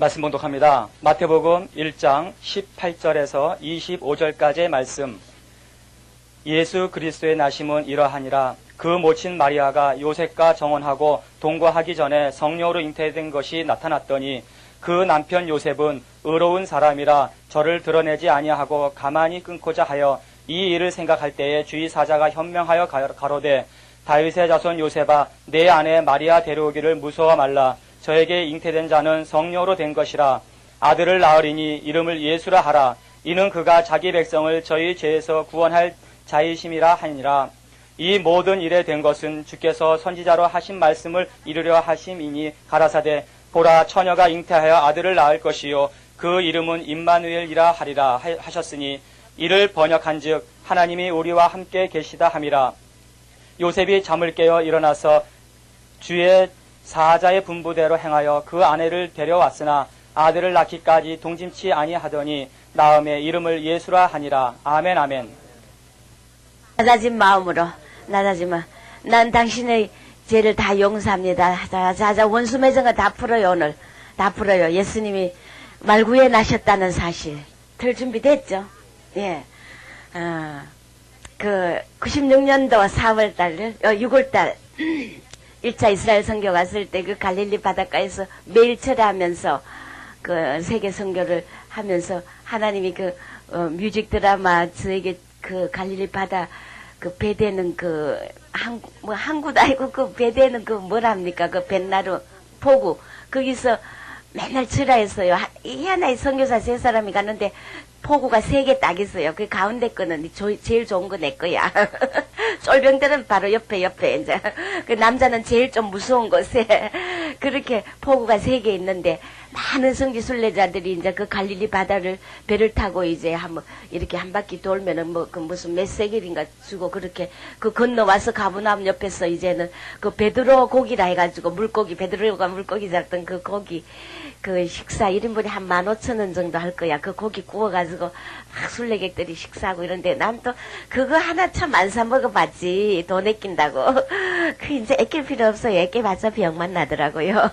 말씀 봉독합니다. 마태복음 1장 18절에서 25절까지의 말씀. 예수 그리스도의 나심은 이러하니라. 그 모친 마리아가 요셉과 정혼하고 동거하기 전에 성령으로 잉태된 것이 나타났더니 그 남편 요셉은 의로운 사람이라 저를 드러내지 아니하고 가만히 끊고자 하여 이 일을 생각할 때에 주의 사자가 현명하여 가로되 다윗의 자손 요셉아 내 아내 마리아 데려오기를 무서워 말라. 저에게 잉태된 자는 성령으로 된 것이라. 아들을 낳으리니 이름을 예수라 하라. 이는 그가 자기 백성을 저희 죄에서 구원할 자이심이라 하니라. 이 모든 일에 된 것은 주께서 선지자로 하신 말씀을 이루려 하심이니 가라사대 보라 처녀가 잉태하여 아들을 낳을 것이요 그 이름은 임마누엘이라 하리라 하셨으니 이를 번역한즉 하나님이 우리와 함께 계시다 함이라. 요셉이 잠을 깨어 일어나서 주의 사자의 분부대로 행하여 그 아내를 데려왔으나 아들을 낳기까지 동짐치 아니하더니 나음에 이름을 예수라 하니라. 아멘 아멘. 낮아진 마음으로 낮아지면 난 당신의 죄를 다 용서합니다. 자자 원수 맺은 거 다 풀어요. 오늘 다 풀어요. 예수님이 말구에 나셨다는 사실 들 준비됐죠. 예. 그 96년도 4월달 6월달 1차 이스라엘 선교 갔을 때 그 갈릴리 바닷가에서 매일 철회하면서 그 세계 선교를 하면서 하나님이 그 뮤직 드라마 저에게 그 갈릴리 바다 그 배대는 그 항구도 아니고 그 배대는 그 뭐랍니까 그 뱃나루 포구 거기서 맨날 철회했어요. 하나의 선교사 3사람이 갔는데 포구가 3개 딱 있어요. 그 가운데 거는 제일 좋은 거 내 거야. 쫄병들은 바로 옆에 이제 그 남자는 제일 좀 무서운 곳에 그렇게 포구가 3개 있는데 많은 성지 순례자들이 이제 그 갈릴리 바다를 배를 타고 이제 한번 이렇게 한 바퀴 돌면은 뭐 그 무슨 몇 세겔인가 주고 그렇게 그 건너와서 가브나움 옆에서 이제는 그 베드로 고기라 해가지고 물고기 베드로가 물고기 잡던 그 고기 그 식사 1인분에 한 15,000원 정도 할 거야. 그 고기 구워가지고 막 순례객들이 식사하고 이런데 난 또 그거 하나 참 안 사 먹어봤지. 돈 아낀다고. 그 이제 아낄 필요 없어요. 아껴봤자 병만 나더라고요.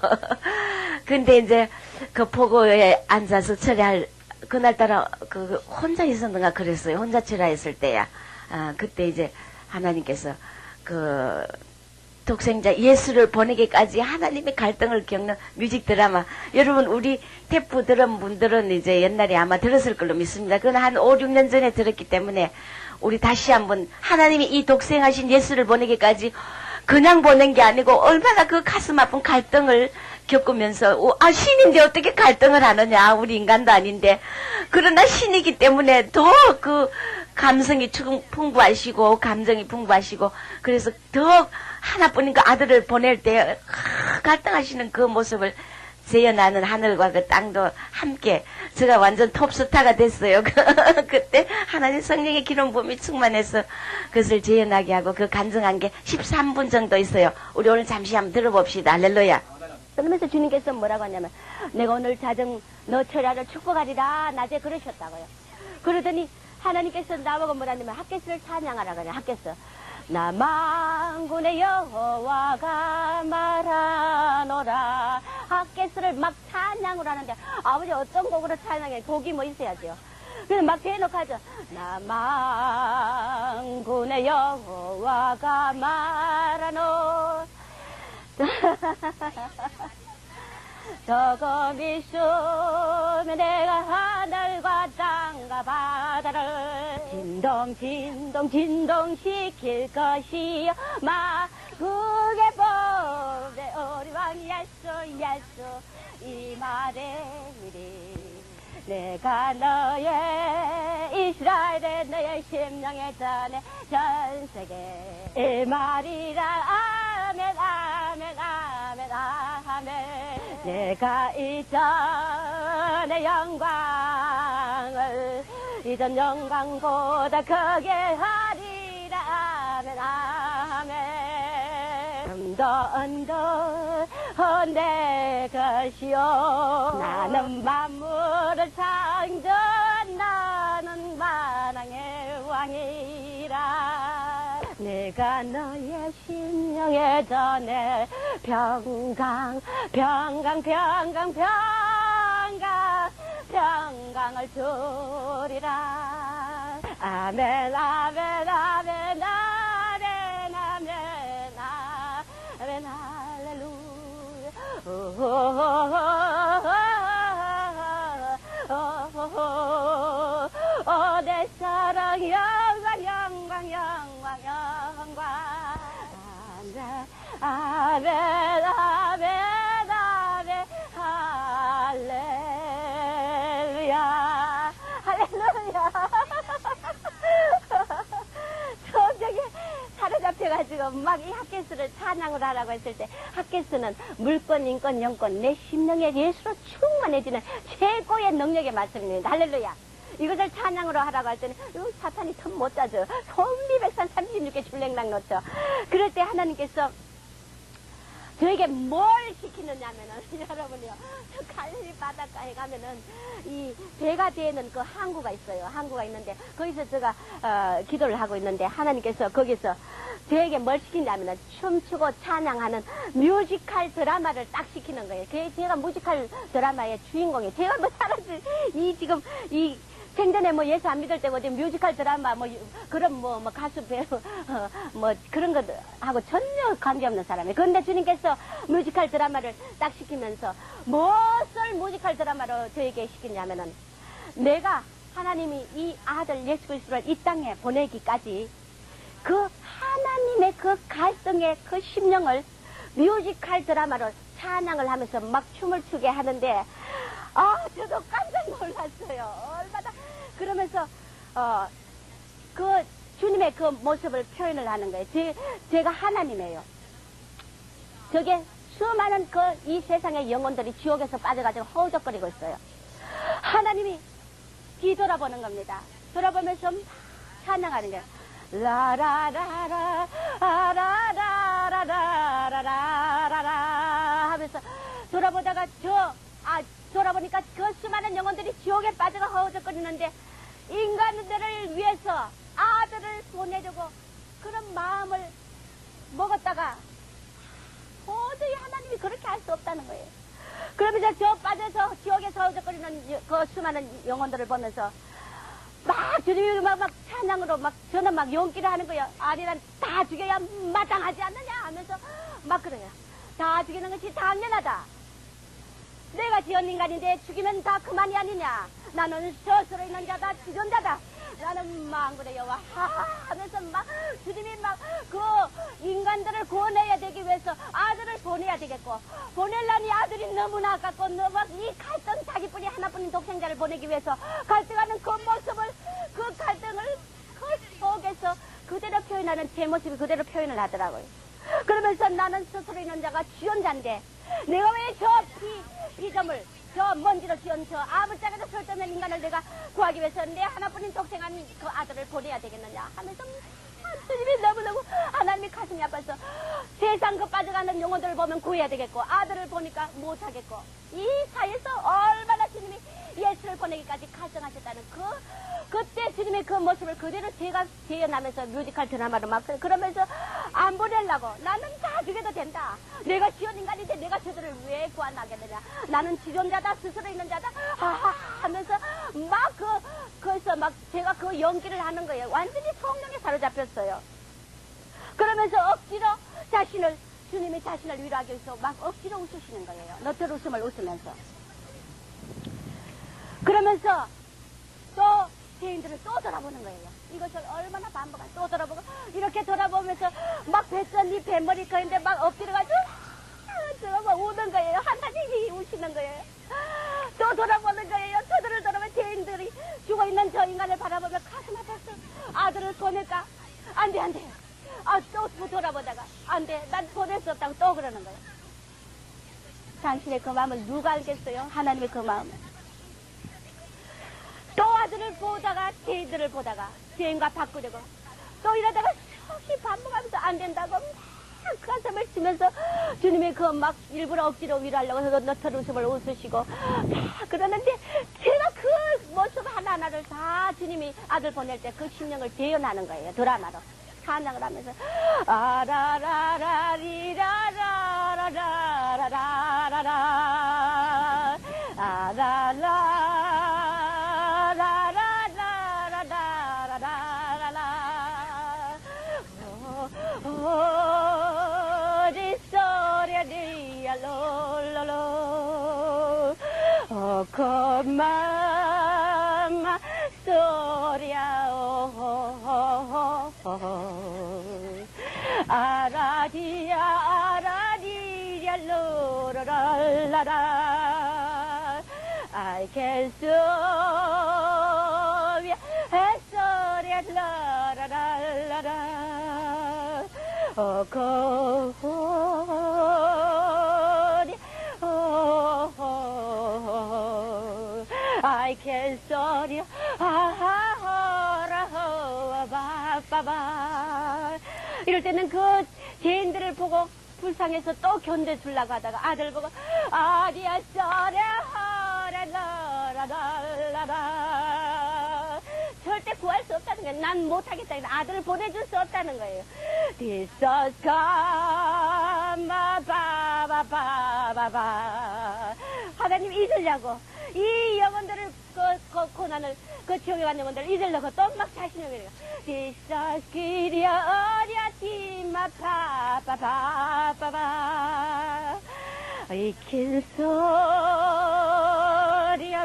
근데 이제 그 포고에 앉아서 철회할 그날따라 그 혼자 있었는가 그랬어요. 혼자 철회했을 때야. 그때 이제 하나님께서 그 독생자 예수를 보내기까지 하나님의 갈등을 겪는 뮤직 드라마. 여러분 우리 테프 들은 분들은 이제 옛날에 아마 들었을 걸로 믿습니다. 그건 한 5, 6년 전에 들었기 때문에 우리 다시 한번 하나님이 이 독생하신 예수를 보내기까지 그냥 보낸 게 아니고 얼마나 그 가슴 아픈 갈등을 겪으면서 신인데 어떻게 갈등을 하느냐. 우리 인간도 아닌데. 그러나 신이기 때문에 더 그 감성이 풍부하시고 감정이 풍부하시고 그래서 더 하나뿐인 그 아들을 보낼 때 갈등하시는 그 모습을 재현하는 하늘과 그 땅도 함께 제가 완전 톱스타가 됐어요. 그때 하나님 성령의 기름 부음이 충만해서 그것을 재현하게 하고 그 간증한 게 13분 정도 있어요. 우리 오늘 잠시 한번 들어봅시다. 할렐루야. 그러면서 주님께서 뭐라고 하냐면 내가 오늘 자정 너 철야를 축복하리라 낮에 그러셨다고요. 그러더니 하나님께서 나보고 뭐라냐면 핫게스를 찬양하라 그래. 핫게스 나 만군의 여호와가 말하노라. 핫게스를 막 찬양을 하는데 아버지 어떤 곡으로 찬양해? 곡이 뭐 있어야죠. 그래서 막 대놓고 하죠. 나 만군의 여호와가 말하노. 저거 미수면 내가 하늘과 땅과 바다를 진동 시킬 것이요 마국의 법에 우리 왕 예수 이 말에 미리 내가 너의 이스라엘의 너의 심령에 전해 전 세계 이 말이라 아멘 내가 이전의 영광을 이전 영광보다 크게 하리라 아멘 언더 내 것이요 나는 만물을 창조한 나는 만왕의 왕이라 내가 너의 심령에 전해 평강 영광을 주리라. 아멘 아멘 아멘 아멘 아멘 아멘 할렐루야. 내 사랑 영광 영광 영광 영광. 아멘 아멘 아멘 할렐루야 할렐루야. 성경에 사로잡혀가지고 막 이 핫케스를 찬양을 하라고 했을 때, 핫케스는 물권, 인권, 영권, 내 심령의 예수로 충만해지는 최고의 능력의 말씀입니다. 할렐루야. 이것을 찬양으로 하라고 할 때는 사탄이 참 못 짜죠. 성리백산 36개 출랭랑 넣죠. 그럴 때 하나님께서 저에게 뭘 시키느냐면은, 여러분이요, 저 갈릴리 바닷가에 가면은 이 배가 되는 그 항구가 있어요. 항구가 있는데 거기서 제가 기도를 하고 있는데, 하나님께서 거기서 저에게 뭘 시키냐면은 춤추고 찬양하는 뮤지컬 드라마를 딱 시키는 거예요. 제가 뮤지컬 드라마의 주인공이에요. 제가 뭐 사람들 지금 생전에 뭐 예수 안 믿을 때고 뮤지컬 드라마 그런 가수 배우 그런 거 하고 전혀 관계없는 사람이에요. 그런데 주님께서 뮤지컬 드라마를 딱 시키면서 무엇을 뮤지컬 드라마로 저에게 시키냐면은, 내가 하나님이 이 아들 예수 그리스도를 이 땅에 보내기까지 그 하나님의 그 갈등의 그 심령을 뮤지컬 드라마로 찬양을 하면서 막 춤을 추게 하는데, 저도 깜짝 놀랐어요. 얼마나. 그러면서 그 주님의 그 모습을 표현을 하는 거예요. 제가 하나님이에요. 저게 수많은 이 세상의 영혼들이 지옥에서 빠져가지고 허우적거리고 있어요. 하나님이 뒤돌아보는 겁니다. 돌아보면서 찬양하는 거예요. 라라라라 라라라라라라라라 하면서 돌아보니까 그 수많은 영혼들이 지옥에 빠져가 허우적거리는데, 인간들을 위해서 아들을 보내려고 그런 마음을 먹었다가 도저히 하나님이 그렇게 할 수 없다는 거예요. 그러면서 저 빠져서 지옥에서 허우적거리는 그 수많은 영혼들을 보면서 막 주님이 막 찬양으로 저는 막 용기를 하는 거예요. 아니, 난 다 죽여야 마땅하지 않느냐 하면서 막 그래요. 다 죽이는 것이 당연하다. 내가 지은 인간인데 죽이면 다 그만이 아니냐. 나는 스스로 있는 자다, 지존자다. 나는 막 그래요. 하면서 막 주님이 막 그 인간들을 구원해야 되기 위해서 아들을 보내야 되겠고, 보내려니 아들이 너무나 아깝고, 이 갈등, 자기뿐이 하나뿐인 독생자를 보내기 위해서 갈등하는 그 모습을, 그 갈등을 그 속에서 그대로 표현하는 제 모습이 그대로 표현을 하더라고요. 그러면서 나는 스스로 있는 자가 지존자인데, 내가 왜 저 피조물, 저 먼지로 지은 저 아무짝에도 설득된 인간을 내가 구하기 위해서 내 하나뿐인 독생한 그 아들을 보내야 되겠느냐 하면서 주님이 너무너무 하나님이 가슴이 아파서, 세상 그 빠져가는 영혼들을 보면 구해야 되겠고, 아들을 보니까 못하겠고, 이 사이에서 얼마나 주님이 예수를 보내기까지 갈등하셨다는 그때 주님의 그 모습을 그대로 제가 재현하면서 뮤지컬 드라마로 막 그러면서 안 보내려고, 나는 다 죽여도 된다. 내가 지은 인간인데 내가 저들을 왜 구원하겠느냐. 나는 지존자다, 스스로 있는 자다 하면서 그래서 막 제가 그 연기를 하는 거예요. 완전히 성령에 사로잡혔어요. 그러면서 억지로 주님이 자신을 위로하기 위해서 막 억지로 웃으시는 거예요. 너털 웃음을 웃으면서. 그러면서 또 죄인들을 또 돌아보는 거예요. 이것을 얼마나 반복한, 또 돌아보고, 이렇게 돌아보면서 막 뱃선이 뱃머리 거인데 막 엎드려가지고 막 우는 거예요. 하나님이 우시는 거예요. 또 돌아보는 거예요. 저들을 돌아보면 죄인들이 죽어있는 저 인간을 바라보며 가슴 아파서 아들을 보낼까? 안 돼. 또 돌아보다가 안 돼. 난 보낼 수 없다고 또 그러는 거예요. 당신의 그 마음을 누가 알겠어요? 하나님의 그 마음을. 또 아들을 보다가 죄인들을 보다가 죄인과 바꾸려고, 또 이러다가 속이 반복하면서 안 된다고 막 가슴을 치면서 주님이 그 막 일부러 억지로 위로하려고 해서 너털 웃음을 웃으시고 그러는데, 제가 그 모습 하나하나를 다 주님이 아들 보낼 때 그 심령을 재현하는 거예요. 드라마로 찬양을 하면서 아라라라리라라라라라라 아라라 그만 소리야 아라디야 아라디야 로라랄라라 알겠어 소리야 라라랄라라 I can sorry, 바바바. 이럴 때는 그 죄인들을 보고 불쌍해서 또 견뎌주려고 하다가 아들 보고 아디야 sorry, 라라라라라. 절대 구할 수 없다는 거예요. 난 못하겠다. 아들을 보내줄 수 없다는 거예요. This is come, 바바바바바. 하나님 잊으려고. 이 영혼들을, 그 고난을, 그 지옥에 간 영혼들을 잊으려고 또 막 자신을 그래요. This is 기리야, 어리야, 티마, 바바바바바. 익힌 소리야,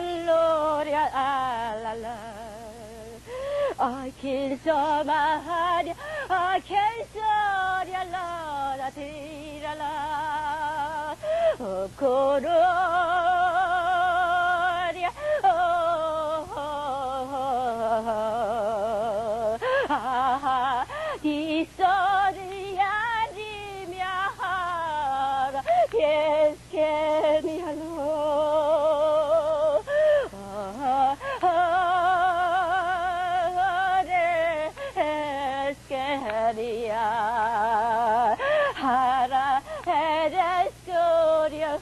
로리야, 알랄라. 길서마하랴 길서랴 라라 디라라 고로랴 아하 이 소리야 리미하라 예스케니하로 하라 에레스코리아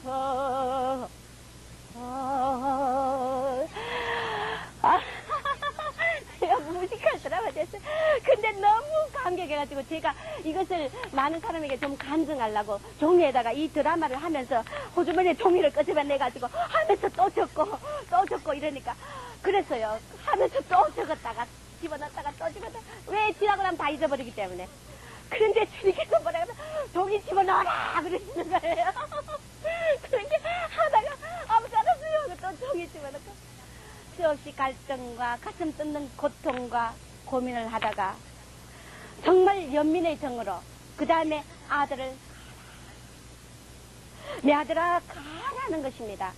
제가 무식할 드라마 됐어요. 근데 너무 감격해가지고 제가 이것을 많은 사람에게 좀 간증하려고 종이에다가 이 드라마를 하면서 호주머니에 종이를 끄집어내가지고 하면서 또 적고 이러니까 그랬어요. 하면서 또 적었다가 집어넣었다가 또 집어넣었다가 왜 지나고 나면 다 잊어버리기 때문에. 그런데 주님께서 뭐라 그러면 종이 집어넣어라 그러시는 거예요. 그렇게 하다가 아무도 안 없어요. 또 종이 집어넣고 수없이 갈등과 가슴 뜯는 고통과 고민을 하다가 정말 연민의 정으로 그 다음에 아들을 내 아들아 가라는 것입니다.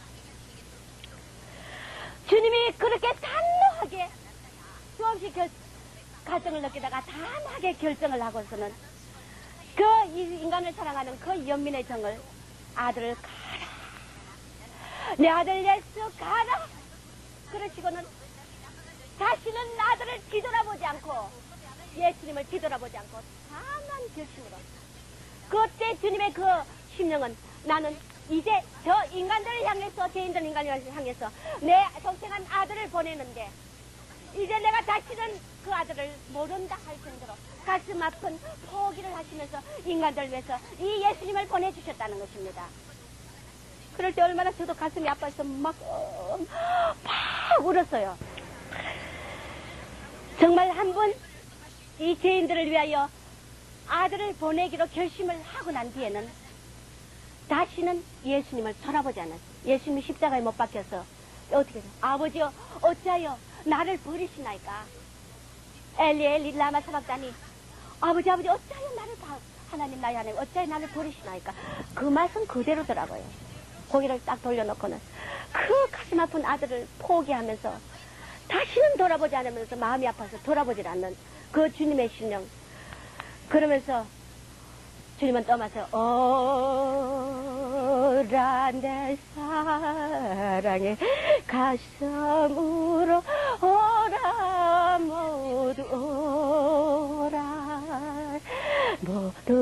주님이 그렇게 단호하게 수없이 갈등을 느끼다가 단호하게 결정을 하고서는 그 인간을 사랑하는 그 연민의 정을 아들을 가라. 내 아들 예수 가라. 그러시고는 다시는 아들을 뒤돌아보지 않고 예수님을 뒤돌아보지 않고 강한 결심으로 그때 주님의 그 심령은 나는 이제 저 인간들을 향해서 죄인들 인간을 향해서 내 동생한 아들을 보내는데 이제 내가 다시는 그 아들을 모른다 할 정도로 가슴 아픈 포기를 하시면서 인간들 위해서 이 예수님을 보내주셨다는 것입니다. 그럴 때 얼마나 저도 가슴이 아파서 막 울었어요. 정말 한 번 이 죄인들을 위하여 아들을 보내기로 결심을 하고 난 뒤에는 다시는 예수님을 돌아보지 않았어요. 예수님이 십자가에 못 박혀서 어떻게 해서 아버지여 어찌하여 나를 버리시나이까. 엘리 엘리 라마 사박다니 아버지 어찌하여 나를 하나님 나의 하나님 어찌하여 나를 버리시나이까. 그 말씀 그대로더라고요. 고개를 딱 돌려놓고는 그 가슴 아픈 아들을 포기하면서 다시는 돌아보지 않으면서 마음이 아파서 돌아보질 않는 그 주님의 심령. 그러면서 주님은 떠마서 오라 내 사랑의 가슴으로 오라 모두 오라 모두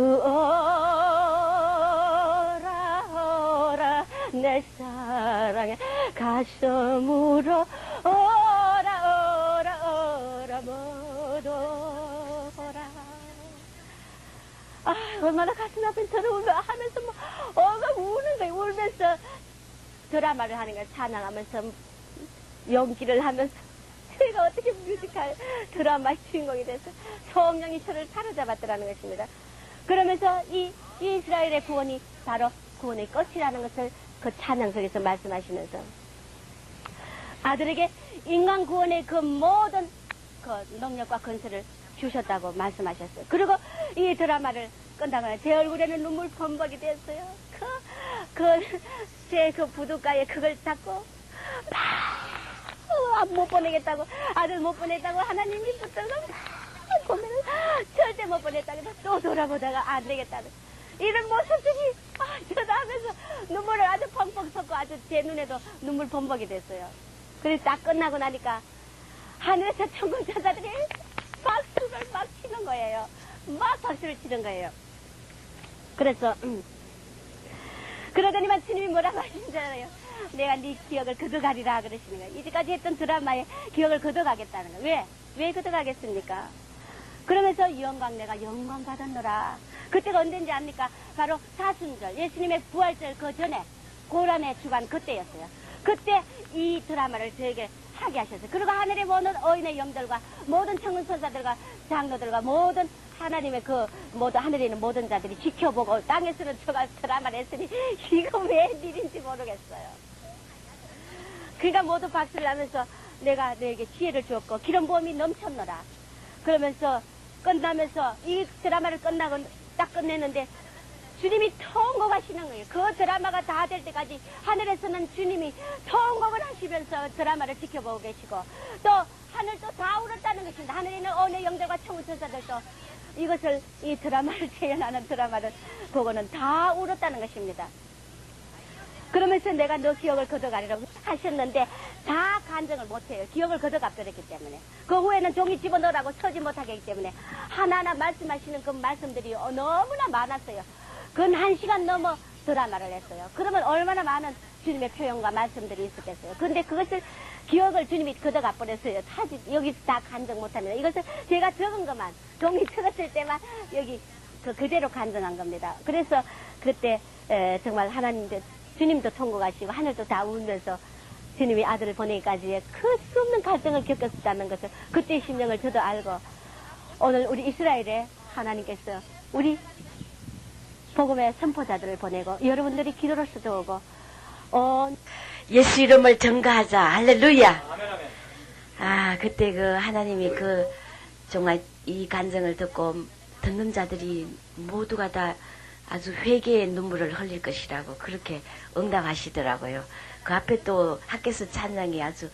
오라 내 사랑의 가슴으로 오라 모두 오라. 아, 얼마나 가슴 아픈 저를 하면서 우는 거예요. 울면서 드라마를 하는 거예요. 찬양하면서 연기를 하면서 제가 어떻게 뮤지컬 드라마의 주인공이 돼서 성령이 저를 사로잡았더라는 것입니다. 그러면서 이 이스라엘의 구원이 바로 구원의 끝이라는 것을 그 찬양 속에서 말씀하시면서 아들에게 인간 구원의 그 모든 그 능력과 건설을 주셨다고 말씀하셨어요. 그리고 이 드라마를 끝나고 제 얼굴에는 눈물 범벅이 됐어요. 제 부둣가에 그걸 잡고 못 보내겠다고, 아들 못 보냈다고 하나님이 붙들고 고민을 절대 못 보냈다고 또 돌아보다가 안 되겠다는 이런 모습들이 쳐다하면서 눈물을 아주 펑펑 섞고 아주 제 눈에도 눈물 범벅이 됐어요. 그래서 딱 끝나고 나니까 하늘에서 천군 천사들이 박수를 막 치는 거예요. 막 박수를 치는 거예요. 그래서 그러더니만 주님이 뭐라고 하시는 줄 알아요? 내가 네 기억을 거둬가리라 그러시는 거예요. 이제까지 했던 드라마의 기억을 거둬가겠다는 거예요. 왜 거둬가겠습니까? 그러면서 내가 영광 받았노라. 그때가 언제인지 압니까? 바로 사순절, 예수님의 부활절 그 전에 고란의 주간 그때였어요. 그때 이 드라마를 저에게 하게 하셨어요. 그리고 하늘의 모든 어인의 영들과 모든 천군 천사들과 장로들과 모든 하나님의 하늘에 있는 모든 자들이 지켜보고 땅에서는 저가 드라마를 했으니 이거 왜 일인지 모르겠어요. 그러니까 모두 박수를 하면서 내가 너에게 지혜를 주었고 기름 부음이 넘쳤노라. 그러면서 끝나면서 이 드라마를 딱 끝내는데 주님이 통곡하시는 거예요. 그 드라마가 다 될 때까지 하늘에서는 주님이 통곡을 하시면서 드라마를 지켜보고 계시고 또 하늘도 다 울었다는 것입니다. 하늘에 있는 언의 영들과 천군천사들도 이 드라마를 재현하는 드라마를 보고는 다 울었다는 것입니다. 그러면서 내가 너 기억을 거둬가리라고 하셨는데 다 간증을 못해요. 기억을 거둬가버렸기 때문에. 그 후에는 종이 집어넣으라고 서지 못하게 했기 때문에 하나하나 말씀하시는 그 말씀들이 너무나 많았어요. 근 1시간 넘어 드라마를 했어요. 그러면 얼마나 많은 주님의 표현과 말씀들이 있었겠어요. 근데 그것을 기억을 주님이 거둬가 버렸어요. 여기서 다 간증 못합니다. 이것을 제가 적은 것만 종이 적었을 때만 여기 그대로 간증한 겁니다. 그래서 그때 정말 주님도 통곡하시고 하늘도 다 울면서 주님이 아들을 보내기까지의 그 수 없는 갈등을 겪었다는 것을 그때의 심령을 저도 알고 오늘 우리 이스라엘에 하나님께서 우리 복음의 선포자들을 보내고 여러분들이 기도를 쏟아오고 예수 이름을 전가하자. 할렐루야. 아멘, 아멘. 그때 하나님이 정말 이 간증을 듣는 자들이 모두가 다 아주 회개의 눈물을 흘릴 것이라고 그렇게 응답하시더라고요. 그 앞에 또 학교에서 찬양이 아주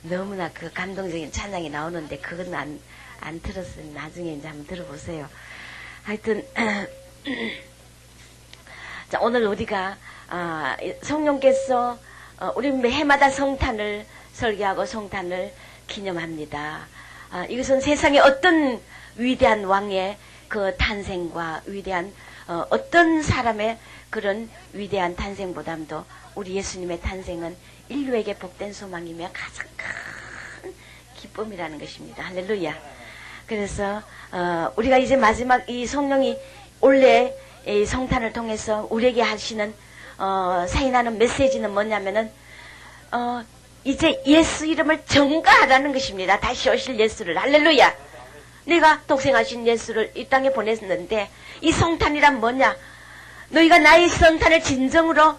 너무나 감동적인 찬양이 나오는데 그건 안 들었어요. 나중에 이제 한번 들어보세요. 하여튼 자, 오늘 우리가 성령께서 우리 해마다 성탄을 설계하고 성탄을 기념합니다. 이것은 세상에 어떤 위대한 왕의 그 탄생과 위대한 어떤 사람의 그런 위대한 탄생보다도 우리 예수님의 탄생은 인류에게 복된 소망이며 가장 큰 기쁨이라는 것입니다. 할렐루야. 그래서 우리가 이제 마지막 이 성령이 올해 이 성탄을 통해서 우리에게 하시는 사인하는 메시지는 뭐냐면은 이제 예수 이름을 전가하라는 것입니다. 다시 오실 예수를. 할렐루야. 내가 독생하신 예수를 이 땅에 보냈는데 이 성탄이란 뭐냐? 너희가 나의 성탄을 진정으로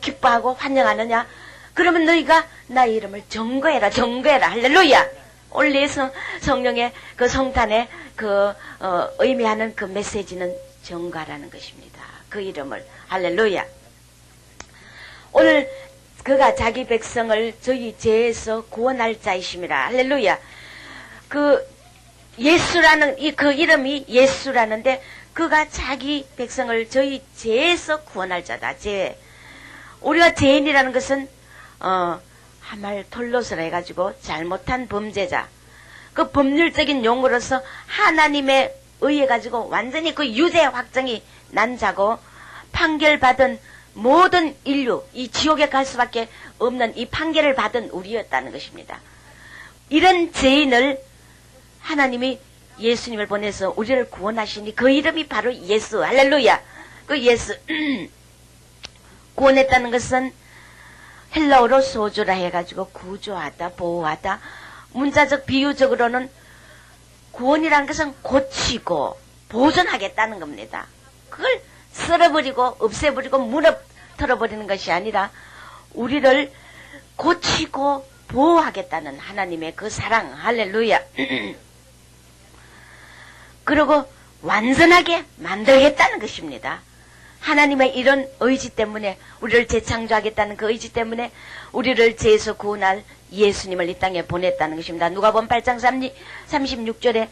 기뻐하고 환영하느냐? 그러면 너희가 나의 이름을 전거해라. 할렐루야. 원래 성령의 그 성탄의 의미하는 그 메시지는 전가라는 것입니다. 그 이름을. 할렐루야. 오늘 그가 자기 백성을 저희 죄에서 구원할 자이심이라. 할렐루야. 예수라는 그 이름이 예수라는데 그가 자기 백성을 저희 죄에서 구원할 자다. 죄. 우리가 죄인이라는 것은 하말톨롯을 해가지고 잘못한 범죄자. 그 법률적인 용어로서 하나님에 의해 가지고 완전히 그 유죄 확정이 난 자고 판결받은 모든 인류, 이 지옥에 갈 수밖에 없는 이 판결을 받은 우리였다는 것입니다. 이런 죄인을 하나님이 예수님을 보내서 우리를 구원하시니 그 이름이 바로 예수. 할렐루야. 그 예수. 구원했다는 것은 헬라어로 소조라 해가지고 구조하다, 보호하다. 문자적 비유적으로는 구원이라는 것은 고치고 보존하겠다는 겁니다. 그걸 쓸어버리고 없애버리고 무너뜨려버리는 것이 아니라 우리를 고치고 보호하겠다는 하나님의 그 사랑, 할렐루야. 그리고 완전하게 만들겠다는 것입니다. 하나님의 이런 의지 때문에, 우리를 재창조하겠다는 그 의지 때문에 우리를 죄에서 구원할 예수님을 이 땅에 보냈다는 것입니다. 누가복음 8장 36절에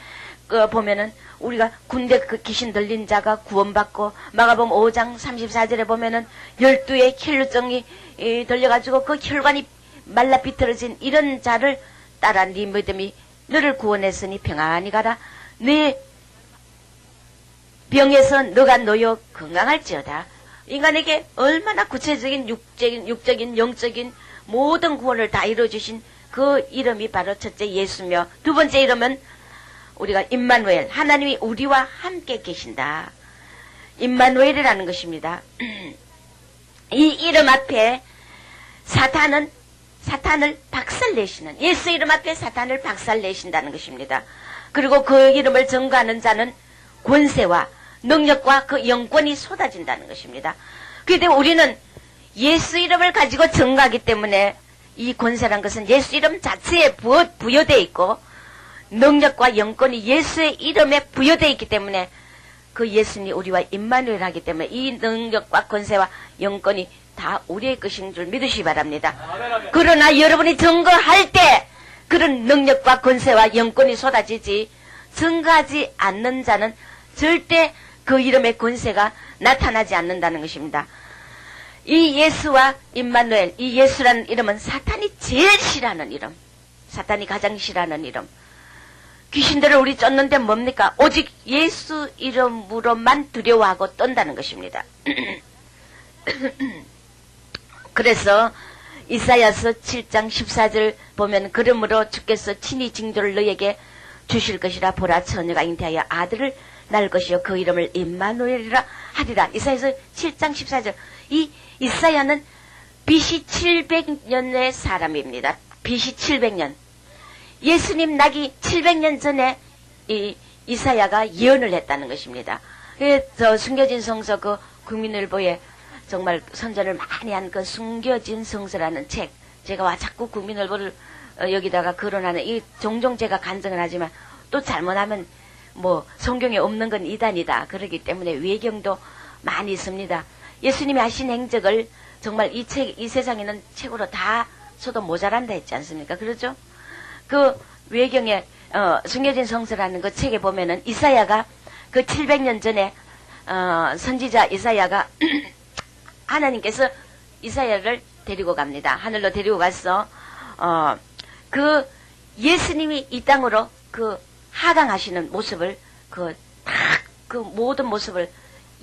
보면은 우리가 군대 그 귀신 들린 자가 구원받고, 마가복음 5장 34절에 보면은 12의 혈루증이 들려가지고 그 혈관이 말라 비틀어진 이런 자를 따라 네 믿음이 너를 구원했으니 평안히 가라. 네 병에서 너가 놓여 건강할지어다. 인간에게 얼마나 구체적인 육적인 영적인 모든 구원을 다 이루어주신 그 이름이 바로 첫째 예수며, 두 번째 이름은 우리가 임마누엘, 하나님이 우리와 함께 계신다. 임마누엘이라는 것입니다. 이 이름 앞에 사탄을 박살내시는, 예수 이름 앞에 사탄을 박살내신다는 것입니다. 그리고 그 이름을 전거하는 자는 권세와 능력과 그 영권이 쏟아진다는 것입니다. 그런데 우리는 예수 이름을 가지고 전거하기 때문에 이 권세란 것은 예수 이름 자체에 부여되어 있고, 능력과 영권이 예수의 이름에 부여되어 있기 때문에 그 예수님이 우리와 임마누엘 하기 때문에 이 능력과 권세와 영권이 다 우리의 것인 줄 믿으시기 바랍니다. 그러나 여러분이 증거할 때 그런 능력과 권세와 영권이 쏟아지지, 증거하지 않는 자는 절대 그 이름의 권세가 나타나지 않는다는 것입니다. 이 예수와 임마누엘, 이 예수라는 이름은 사탄이 제일 싫어하는 이름, 사탄이 가장 싫어하는 이름. 귀신들을 우리 쫓는데 뭡니까? 오직 예수 이름으로만 두려워하고 떤다는 것입니다. 그래서 이사야서 7장 14절 보면, 그러므로 주께서 친히 징조를 너에게 주실 것이라. 보라, 처녀가 잉태하여 아들을 낳을 것이요 그 이름을 임마누엘이라 하리라. 이사야서 7장 14절. 이 이사야는 BC 700년의 사람입니다. BC 700년. 예수님 나기 700년 전에 이 이사야가 예언을 했다는 것입니다. 저 숨겨진 성서, 그 국민일보에 정말 선전을 많이 한 그 숨겨진 성서라는 책, 제가 자꾸 국민일보를 여기다가 거론하는, 이 종종 제가 간증을 하지만 또 잘못하면 뭐 성경에 없는 건 이단이다 그러기 때문에 외경도 많이 있습니다. 예수님이 하신 행적을 정말 이 세상에는 책으로 다 써도 모자란다 했지 않습니까? 그렇죠? 그 외경에 숨겨진 성서라는 그 책에 보면은 이사야가 그 700년 전에 선지자 이사야가 하나님께서 이사야를 데리고 갑니다. 하늘로 데리고 가서 그 예수님이 이 땅으로 그 하강하시는 모습을, 그 모든 모습을,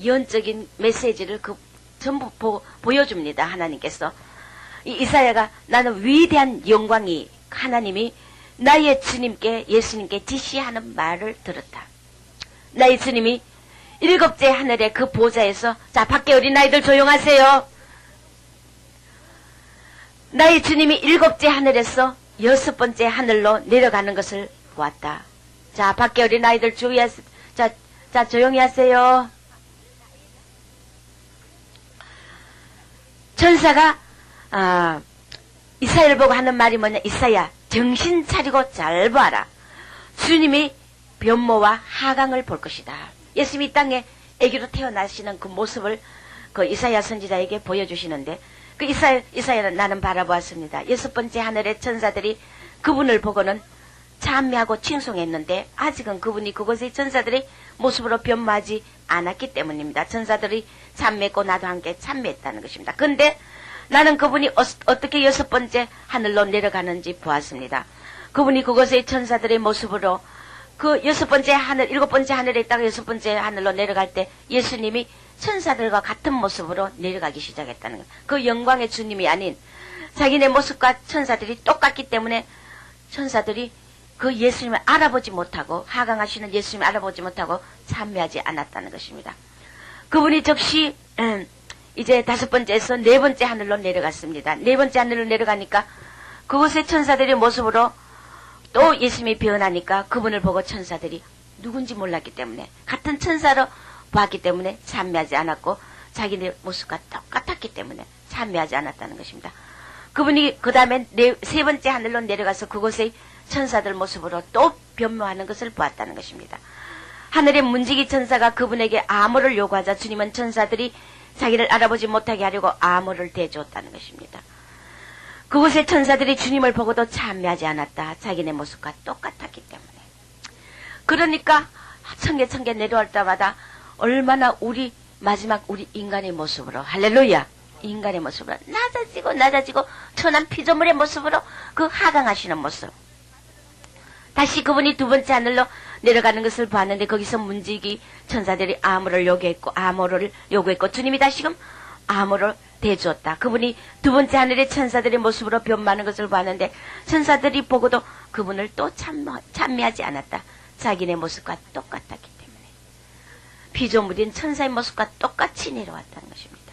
예언적인 메시지를 전부 보여줍니다. 하나님께서. 이사야가 나는 위대한 영광이 하나님이 나의 주님께, 예수님께 지시하는 말을 들었다. 나의 주님이 7째 하늘의 그 보좌에서, 자, 밖에 어린아이들 조용하세요. 나의 주님이 7째 하늘에서 6번째 하늘로 내려가는 것을 보았다. 자, 밖에 어린아이들 주의하세요. 자, 조용히 하세요. 천사가 이사야를 보고 하는 말이 뭐냐? 이사야, 정신 차리고 잘 봐라. 주님이 변모와 하강을 볼 것이다. 예수님이 이 땅에 아기로 태어나시는 그 모습을 그 이사야 선지자에게 보여주시는데, 그 이사야는 나는 바라보았습니다. 6번째 하늘의 천사들이 그분을 보고는 찬미하고 칭송했는데 아직은 그분이 그곳의 천사들의 모습으로 변모하지 않았기 때문입니다. 천사들이 찬미했고 나도 함께 찬미했다는 것입니다. 근데 나는 그분이 어떻게 6번째 하늘로 내려가는지 보았습니다. 그분이 그곳의 천사들의 모습으로 그 6번째 하늘, 7번째 하늘에 있다가 6번째 하늘로 내려갈 때 예수님이 천사들과 같은 모습으로 내려가기 시작했다는 거예요. 그 영광의 주님이 아닌 자기네 모습과 천사들이 똑같기 때문에 천사들이 그 예수님을 알아보지 못하고, 하강하시는 예수님을 알아보지 못하고 참여하지 않았다는 것입니다. 그분이 즉시 이제 5번째에서 4번째 하늘로 내려갔습니다. 4번째 하늘로 내려가니까 그곳의 천사들의 모습으로 또 예수님이 변하니까 그분을 보고 천사들이 누군지 몰랐기 때문에, 같은 천사로 봤기 때문에 참여하지 않았고, 자기네 모습과 똑같았기 때문에 참여하지 않았다는 것입니다. 그분이 그 다음에 세 번째 하늘로 내려가서 그곳의 천사들 모습으로 또 변모하는 것을 보았다는 것입니다. 하늘의 문지기 천사가 그분에게 암호를 요구하자 주님은 천사들이 자기를 알아보지 못하게 하려고 암호를 대주었다는 것입니다. 그곳의 천사들이 주님을 보고도 찬미하지 않았다. 자기네 모습과 똑같았기 때문에. 그러니까 천개 내려올 때마다 얼마나 마지막 우리 인간의 모습으로, 할렐루야, 인간의 모습으로 낮아지고 천한 피조물의 모습으로 그 하강하시는 모습. 다시 그분이 두 번째 하늘로 내려가는 것을 봤는데 거기서 문지기 천사들이 암호를 요구했고 주님이 다시금 암호를 대주었다. 그분이 두 번째 하늘의 천사들의 모습으로 변하는 것을 봤는데 천사들이 보고도 그분을 또 찬미하지 않았다. 자기네 모습과 똑같았기 때문에. 피조물인 천사의 모습과 똑같이 내려왔다는 것입니다.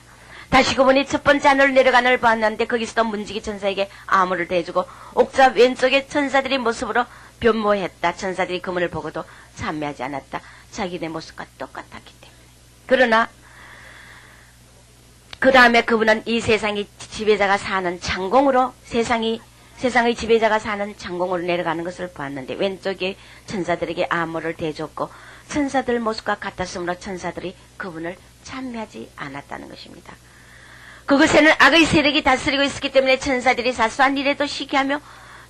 다시 그분이 첫 번째 하늘로 내려가는 걸 봤는데 거기서도 문지기 천사에게 암호를 대주고 옥좌 왼쪽에 천사들의 모습으로 변모했다. 천사들이 그분을 보고도 찬미하지 않았다. 자기네 모습과 똑같았기 때문에. 그러나 그 다음에 그분은 이 세상의 지배자가 사는 창공으로 세상의 지배자가 사는 창공으로 내려가는 것을 보았는데 왼쪽에 천사들에게 암호를 대줬고 천사들 모습과 같았으므로 천사들이 그분을 찬미하지 않았다는 것입니다. 그곳에는 악의 세력이 다스리고 있었기 때문에 천사들이 사소한 일에도 시기하며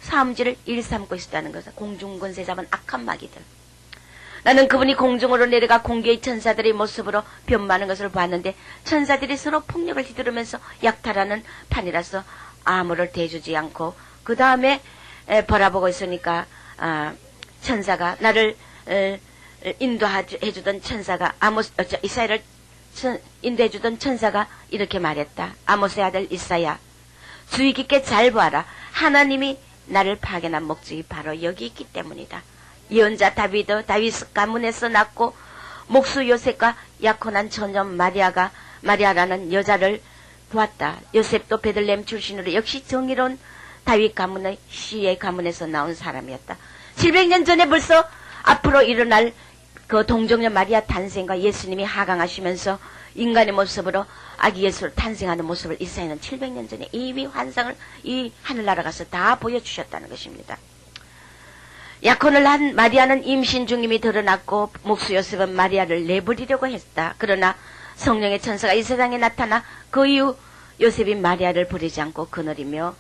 사음질을 일삼고 있었다는 것은 공중권세 잡은 악한 마귀들. 나는 그분이 공중으로 내려가 공개의 천사들의 모습으로 변하는 것을 봤는데 천사들이 서로 폭력을 휘두르면서 약탈하는 판이라서 암호를 대주지 않고 그 다음에 바라보고 있으니까 천사가 나를 인도해주던 천사가 이사야를 인도해주던 천사가 이렇게 말했다. 아모스의 아들 이사야, 주의 깊게 잘 보아라. 하나님이 나를 파견한 목적이 바로 여기 있기 때문이다. 예언자 다윗 가문에서 낳고 목수 요셉과 약혼한 처녀 마리아라는 여자를 보았다. 요셉도 베들레헴 출신으로 역시 정의로운 다윗 가문의 시의 가문에서 나온 사람이었다. 700년 전에 벌써 앞으로 일어날 그 동정녀 마리아 탄생과 예수님이 하강하시면서 인간의 모습으로 아기 예수를 탄생하는 모습을 이사야는 700년 전에 이미 환상을 이 하늘나라 가서 다 보여주셨다는 것입니다. 약혼을 한 마리아는 임신 중임이 드러났고 목수 요셉은 마리아를 내버리려고 했다. 그러나 성령의 천사가 이 세상에 나타나 그 이후 요셉이 마리아를 버리지 않고 그늘이며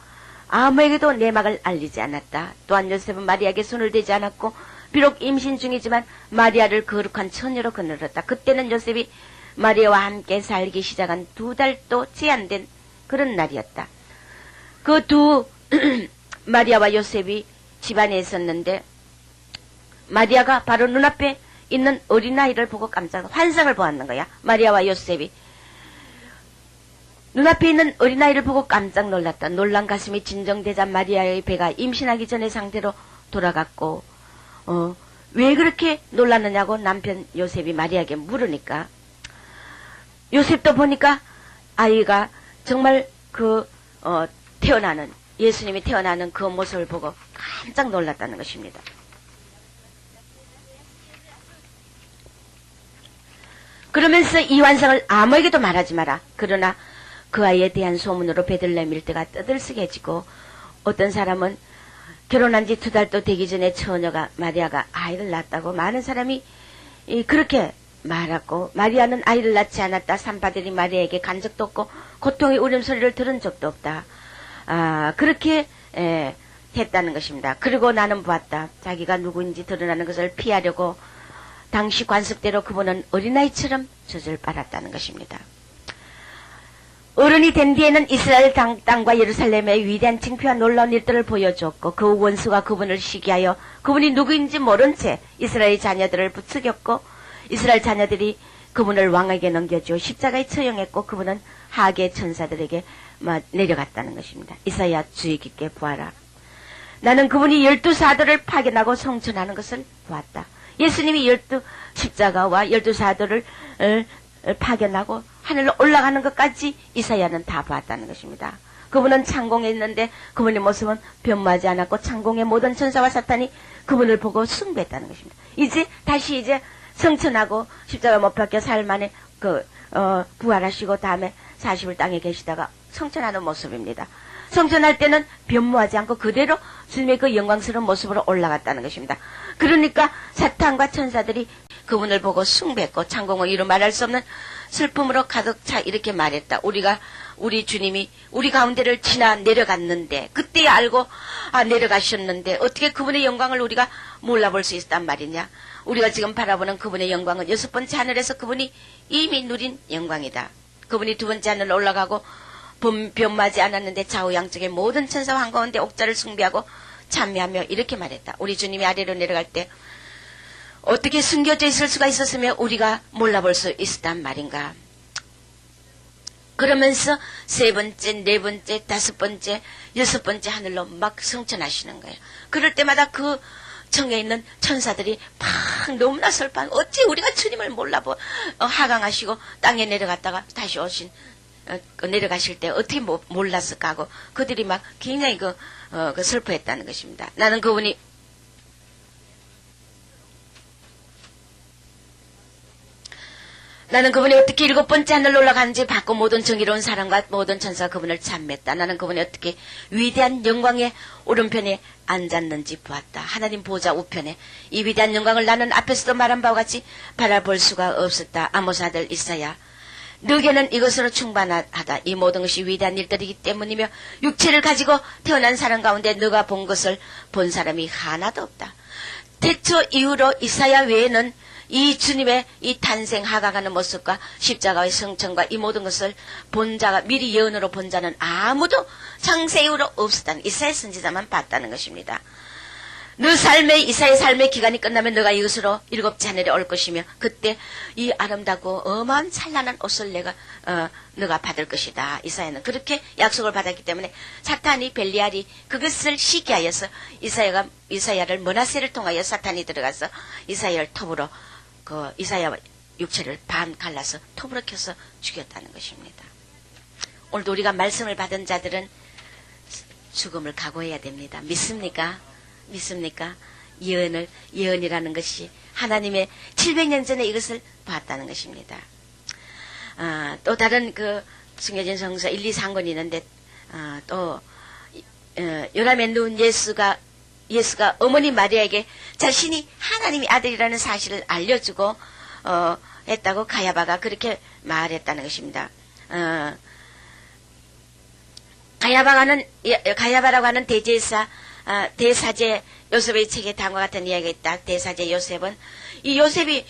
아무에게도 내막을 알리지 않았다. 또한 요셉은 마리아에게 손을 대지 않았고 비록 임신 중이지만 마리아를 거룩한 처녀로 거느렸다. 그때는 요셉이 마리아와 함께 살기 시작한 2달도 채 안 된 그런 날이었다. 그 마리아와 요셉이 집안에 있었는데 마리아가 바로 눈앞에 있는 어린아이를 보고 깜짝 환상을 보았는 거야. 마리아와 요셉이 눈앞에 있는 어린아이를 보고 깜짝 놀랐다. 놀란 가슴이 진정되자 마리아의 배가 임신하기 전의 상태로 돌아갔고 왜 그렇게 놀랐느냐고 남편 요셉이 마리아에게 물으니까 요셉도 보니까 아이가 정말 예수님이 태어나는 그 모습을 보고 깜짝 놀랐다는 것입니다. 그러면서 이 환상을 아무에게도 말하지 마라. 그러나 그 아이에 대한 소문으로 베들레헴 일대가 떠들썩해지고 어떤 사람은 결혼한 지 2달도 되기 전에 처녀가 마리아가 아이를 낳았다고 많은 사람이 그렇게 말하고 마리아는 아이를 낳지 않았다. 산파들이 마리아에게 간 적도 없고 고통의 울음소리를 들은 적도 없다. 그렇게 했다는 것입니다. 그리고 나는 보았다. 자기가 누구인지 드러나는 것을 피하려고 당시 관습대로 그분은 어린아이처럼 젖을 빨았다는 것입니다. 어른이 된 뒤에는 이스라엘 땅과 예루살렘의 위대한 징표와 놀라운 일들을 보여줬고 그 원수가 그분을 시기하여 그분이 누구인지 모른 채 이스라엘 자녀들을 부추겼고 이스라엘 자녀들이 그분을 왕에게 넘겨주어 십자가에 처형했고 그분은 하계 천사들에게 내려갔다는 것입니다. 이사야 주의 깊게 보아라. 나는 그분이 12사도를 파견하고 성천하는 것을 보았다. 예수님이 십자가와 12사도를 파견하고 하늘로 올라가는 것까지 이사야는 다 보았다는 것입니다. 그분은 창공에 있는데 그분의 모습은 변하지 않았고 창공의 모든 천사와 사탄이 그분을 보고 숭배했다는 것입니다. 다시 성천하고 십자가 못 박혀 사흘 만에 부활하시고 다음에 40일 땅에 계시다가 성천하는 모습입니다. 성전할 때는 변모하지 않고 그대로 주님의 그 영광스러운 모습으로 올라갔다는 것입니다. 그러니까 사탄과 천사들이 그분을 보고 숭배했고 창공은 이루 말할 수 없는 슬픔으로 가득 차 이렇게 말했다. 우리 주님이 우리 가운데를 지나 내려갔는데 그때 알고 내려가셨는데 어떻게 그분의 영광을 우리가 몰라볼 수 있단 말이냐. 우리가 지금 바라보는 그분의 영광은 6번째 하늘에서 그분이 이미 누린 영광이다. 그분이 2번째 하늘 올라가고 변마지 않았는데 좌우 양쪽의 모든 천사와 한가운데 옥자를 숭배하고 찬미하며 이렇게 말했다. 우리 주님이 아래로 내려갈 때 어떻게 숨겨져 있을 수가 있었으며 우리가 몰라볼 수 있었단 말인가. 그러면서 3번째, 4번째, 5번째, 6번째 하늘로 막 승천하시는 거예요. 그럴 때마다 그 청에 있는 천사들이 막 너무나 슬퍼하고 어찌 우리가 주님을 하강하시고 땅에 내려갔다가 다시 내려가실 때 어떻게 몰랐을까 하고 그들이 막 굉장히 슬퍼했다는 것입니다. 나는 그분이 어떻게 7번째 하늘로 올라가는지 받고 모든 정의로운 사람과 모든 천사가 그분을 찬미했다. 나는 그분이 어떻게 위대한 영광의 오른편에 앉았는지 보았다. 하나님 보좌 우편에 이 위대한 영광을 나는 앞에서도 말한 바와 같이 바라볼 수가 없었다. 아모스 아들 이사야, 너에게는 이것으로 충분하다. 이 모든 것이 위대한 일들이기 때문이며 육체를 가지고 태어난 사람 가운데 너가 본 것을 본 사람이 하나도 없다. 태초 이후로 이사야 외에는 이 주님의 이 탄생 하강하는 모습과 십자가의 성천과 이 모든 것을 본 자가 미리 예언으로 본 자는 아무도 창세 이후로 없었다는 이사야 선지자만 봤다는 것입니다. 너 이사의 삶의 기간이 끝나면 너가 이것으로 7째 하늘에 올 것이며 그때 이 아름다고 어마한 찬란한 옷을 너가 받을 것이다. 이사야는 그렇게 약속을 받았기 때문에 사탄이 벨리알이 그것을 시기하여서 이사야를 머나세를 통하여 사탄이 들어가서 이사야를 톱으로 이사야 육체를 반 갈라서 톱으로 켜서 죽였다는 것입니다. 오늘도 우리가 말씀을 받은 자들은 죽음을 각오해야 됩니다. 믿습니까? 예언이라는 것이 하나님의 700년 전에 이것을 봤다는 것입니다. 또 다른 숨겨진 성서 1, 2, 3권이 있는데 요람에 누운 예수가 어머니 마리아에게 자신이 하나님의 아들이라는 사실을 알려주고 했다고 가야바가 그렇게 말했다는 것입니다. 가야바라고 하는 대사제 요셉의 책에 다음과 같은 이야기가 있다. 대사제 요셉은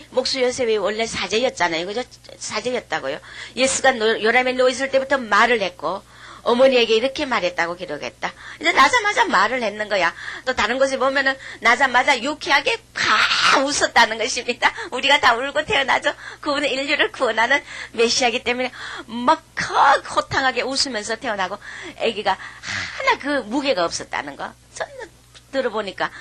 목수 요셉이 원래 사제였잖아요. 그죠? 사제였다고요. 예수가 요람에 누워있을 때부터 말을 했고 어머니에게 이렇게 말했다고 기록했다. 이제 나자마자 말을 했는 거야. 또 다른 곳에 보면은 나자마자 유쾌하게 팍 웃었다는 것입니다. 우리가 다 울고 태어나죠. 그분은 인류를 구원하는 메시아이기 때문에 막 호탕하게 웃으면서 태어나고 아기가 하나 무게가 없었다는 거. 전혀 들어보니까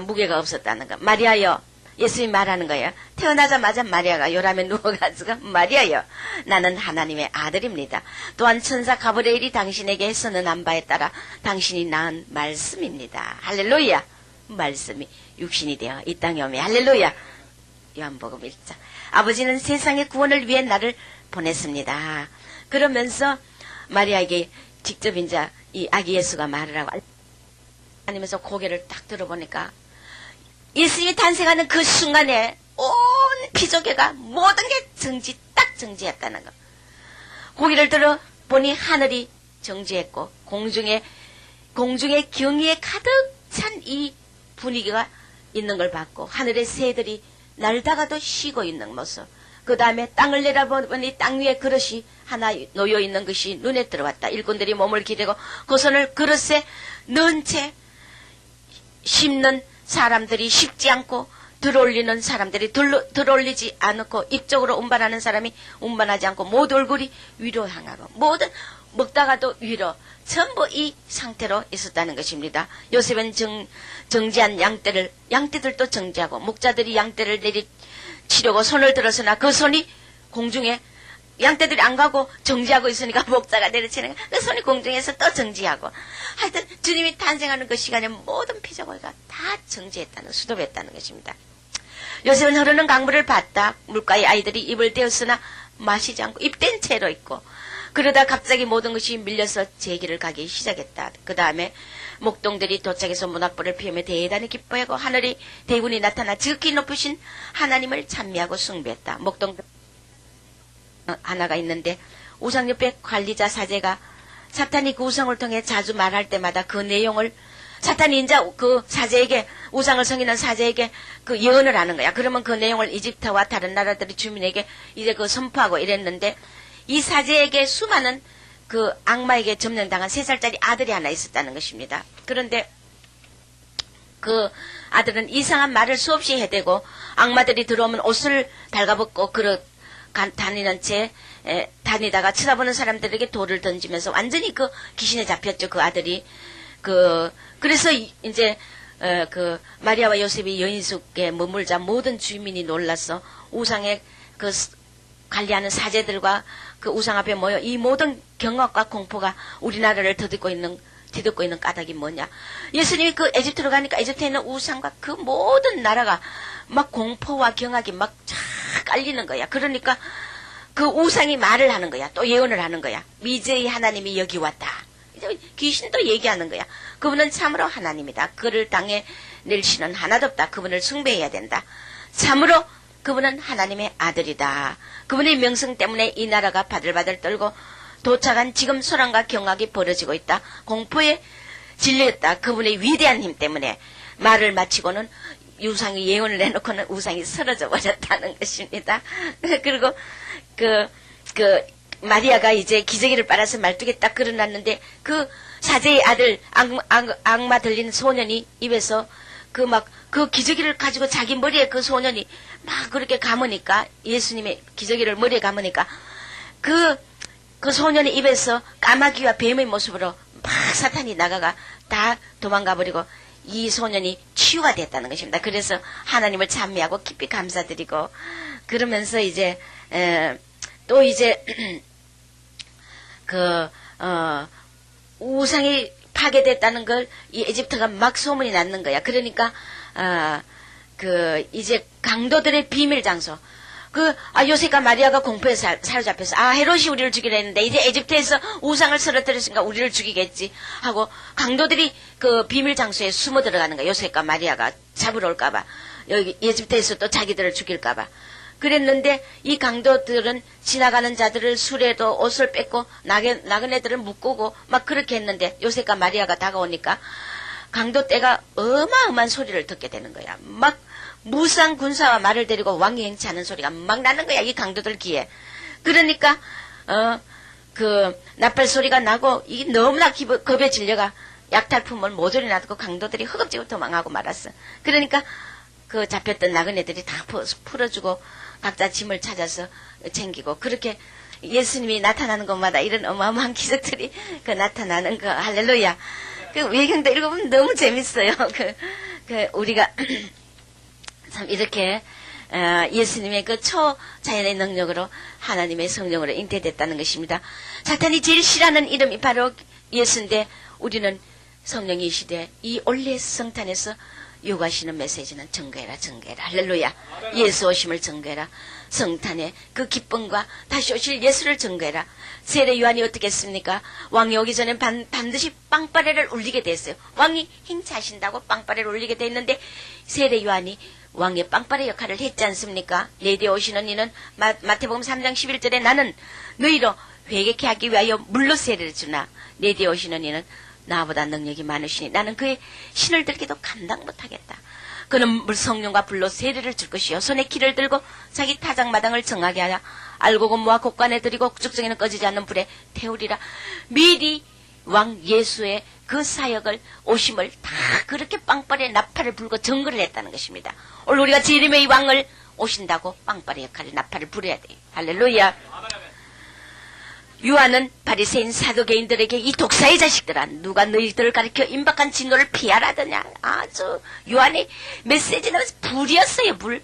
무게가 없었다는 거. 마리아여, 예수님이 말하는 거예요. 태어나자마자 마리아가 요람에 누워가지고 마리아여, 나는 하나님의 아들입니다. 또한 천사 가브리엘이 당신에게 선언한 바에 따라 당신이 낳은 말씀입니다. 할렐루야. 말씀이 육신이 되어 이 땅에 오며 할렐루야. 요한복음 1장. 아버지는 세상의 구원을 위해 나를 보냈습니다. 그러면서 마리아에게 직접 이제 이 아기 예수가 말을 하고 하면서 고개를 딱 들어보니까 예수님이 탄생하는 그 순간에 온 피조개가 모든 게 딱 정지했다는 거. 고개를 들어보니 하늘이 정지했고 공중에 경의에 가득 찬 이 분위기가 있는 걸 봤고 하늘의 새들이 날다가도 쉬고 있는 모습. 그 다음에 땅을 내려보니 땅 위에 그릇이 하나 놓여 있는 것이 눈에 들어왔다. 일꾼들이 몸을 기대고 그 손을 그릇에 넣은 채 씹는 사람들이 씹지 않고 들어올리는 사람들이 들어올리지 않고 입쪽으로 운반하는 사람이 운반하지 않고 모두 얼굴이 위로 향하고 모든 먹다가도 위로 전부 이 상태로 있었다는 것입니다. 요셉은 정지한 양떼들도 정지하고 목자들이 양떼를 내리치려고 손을 들어서나 그 손이 공중에 양떼들이 안 가고 정지하고 있으니까 목자가 내려치는 그 손이 공중에서 또 정지하고 하여튼 주님이 탄생하는 그 시간에 모든 피조물가 다 정지했다는 수도했다는 것입니다. 요셉은 흐르는 강물을 봤다. 물가의 아이들이 입을 대었으나 마시지 않고 입된 채로 있고 그러다 갑자기 모든 것이 밀려서 제 길을 가기 시작했다. 그 다음에 목동들이 도착해서 문학보를 피우며 대단히 기뻐하고 하늘의 대군이 나타나 지극히 높으신 하나님을 찬미하고 숭배했다. 목동들 하나가 있는데 우상 옆에 관리자 사제가 사탄이 그 우상을 통해 자주 말할 때마다 그 내용을 사탄이 이제 그 사제에게 우상을 섬기는 사제에게 그 예언을 하는 거야. 그러면 그 내용을 이집트와 다른 나라들의 주민에게 이제 그 선포하고 이랬는데 이 사제에게 수많은 그 악마에게 점령당한 3살짜리 아들이 하나 있었다는 것입니다. 그런데 그 아들은 이상한 말을 수없이 해대고 악마들이 들어오면 옷을 달가벗고 다니는 채 다니다가 쳐다보는 사람들에게 돌을 던지면서 완전히 그 귀신에 잡혔죠. 그 아들이. 그래서 이제 그 마리아와 요셉이 여인숙에 머물자 모든 주민이 놀라서 우상의 그 관리하는 사제들과 그 우상 앞에 모여 이 모든 경악과 공포가 우리나라를 뒤덮고 있는 까닭이 뭐냐. 예수님이 그 에집트로 가니까 에집트에 있는 우상과 그 모든 나라가 막 공포와 경악이 막 쫙 깔리는 거야. 그러니까 그 우상이 말을 하는 거야. 또 예언을 하는 거야. 미제의 하나님이 여기 왔다. 귀신도 얘기하는 거야. 그분은 참으로 하나님이다. 그를 당해 낼 신은 하나도 없다. 그분을 숭배해야 된다. 참으로 그분은 하나님의 아들이다. 그분의 명성 때문에 이 나라가 바들바들 떨고 도착한 지금 소란과 경악이 벌어지고 있다. 공포에 질렸다. 그분의 위대한 힘 때문에 말을 마치고는 우상이 예언을 내놓고는 우상이 쓰러져 버렸다는 것입니다. 그리고 마리아가 이제 기저귀를 빨아서 말뚝에 딱 걸어놨는데 그 사제의 아들 악마 들린 소년이 입에서 그 기저귀를 가지고 자기 머리에 그 소년이 막 그렇게 감으니까 예수님의 기저귀를 머리에 감으니까 그 소년의 입에서 까마귀와 뱀의 모습으로 막 사탄이 나가가 다 도망가 버리고 이 소년이 치유가 됐다는 것입니다. 그래서 하나님을 찬미하고 깊이 감사드리고 그러면서 이제 또 이제 우상이 파괴됐다는 걸 이 에집트가 막 소문이 났는 거야. 그러니까 이제 강도들의 비밀 장소. 요셉과 마리아가 공포에 사로잡혀서 헤롯이 우리를 죽이려 했는데 이제 에집트에서 우상을 쓰러뜨렸으니까 우리를 죽이겠지 하고 강도들이 그 비밀 장소에 숨어 들어가는 거야. 요셉과 마리아가 잡으러 올까봐 여기 에집트에서 또 자기들을 죽일까봐. 그랬는데 이 강도들은 지나가는 자들을 술에도 옷을 뺏고 나그네들을 묶고 막 그렇게 했는데 요셉과 마리아가 다가오니까 강도 떼가 어마어마한 소리를 듣게 되는 거야. 막 무상 군사와 말을 데리고 왕이 행차하는 소리가 막 나는 거야. 이 강도들 귀에. 그러니까 나팔 소리가 나고 이게 너무나 겁에 질려가 약탈품을 모조리 놔두고 강도들이 허겁지겁 도망하고 말았어. 그러니까 그 잡혔던 나그네들이 다 풀어주고 각자 짐을 찾아서 챙기고 그렇게 예수님이 나타나는 곳마다 이런 어마어마한 기적들이 나타나는 거. 할렐루야. 외경도 읽어보면 너무 재밌어요. 우리가 참 이렇게 예수님의 그 초자연의 능력으로 하나님의 성령으로 잉태됐다는 것입니다. 사탄이 제일 싫어하는 이름이 바로 예수인데 우리는 성령이 이 시대 이 올레 성탄에서 요구하시는 메시지는 증거해라. 할렐루야. 예수 오심을 증거해라. 성탄의 그 기쁨과 다시 오실 예수를 증거해라. 세례 요한이 어떻게 했습니까? 왕이 오기 전에 반드시 빵빠레를 울리게 됐어요. 왕이 행차하신다고 빵빠레를 울리게 됐는데 세례 요한이 왕의 빵빠레 역할을 했지 않습니까? 내 뒤에 오시는 이는 마태복음 3장 11절에 나는 너희로 회개케 하기 위하여 물로 세례를 주나 내 뒤에 오시는 이는 나보다 능력이 많으시니 나는 그의 신을 들기도 감당 못하겠다. 그는 성령과 불로 세례를 줄 것이요 손에 키를 들고 자기 타작마당을 정하게 하여 알곡은 모아 곡간에 들이고 죽정에는 꺼지지 않는 불에 태우리라. 미리 왕 예수의 그 사역을 오심을 다 그렇게 빵빠레 나팔을 불고 증거를 했다는 것입니다. 오늘 우리가 재림의 왕을 오신다고 빵빠레 역할을 나팔을 불어야 돼요. 할렐루야. 요한은 바리새인 사두개인들에게 이 독사의 자식들아 누가 너희들을 가리켜 임박한 진노를 피하라더냐. 아주 요한의 메시지는 불이었어요. 불.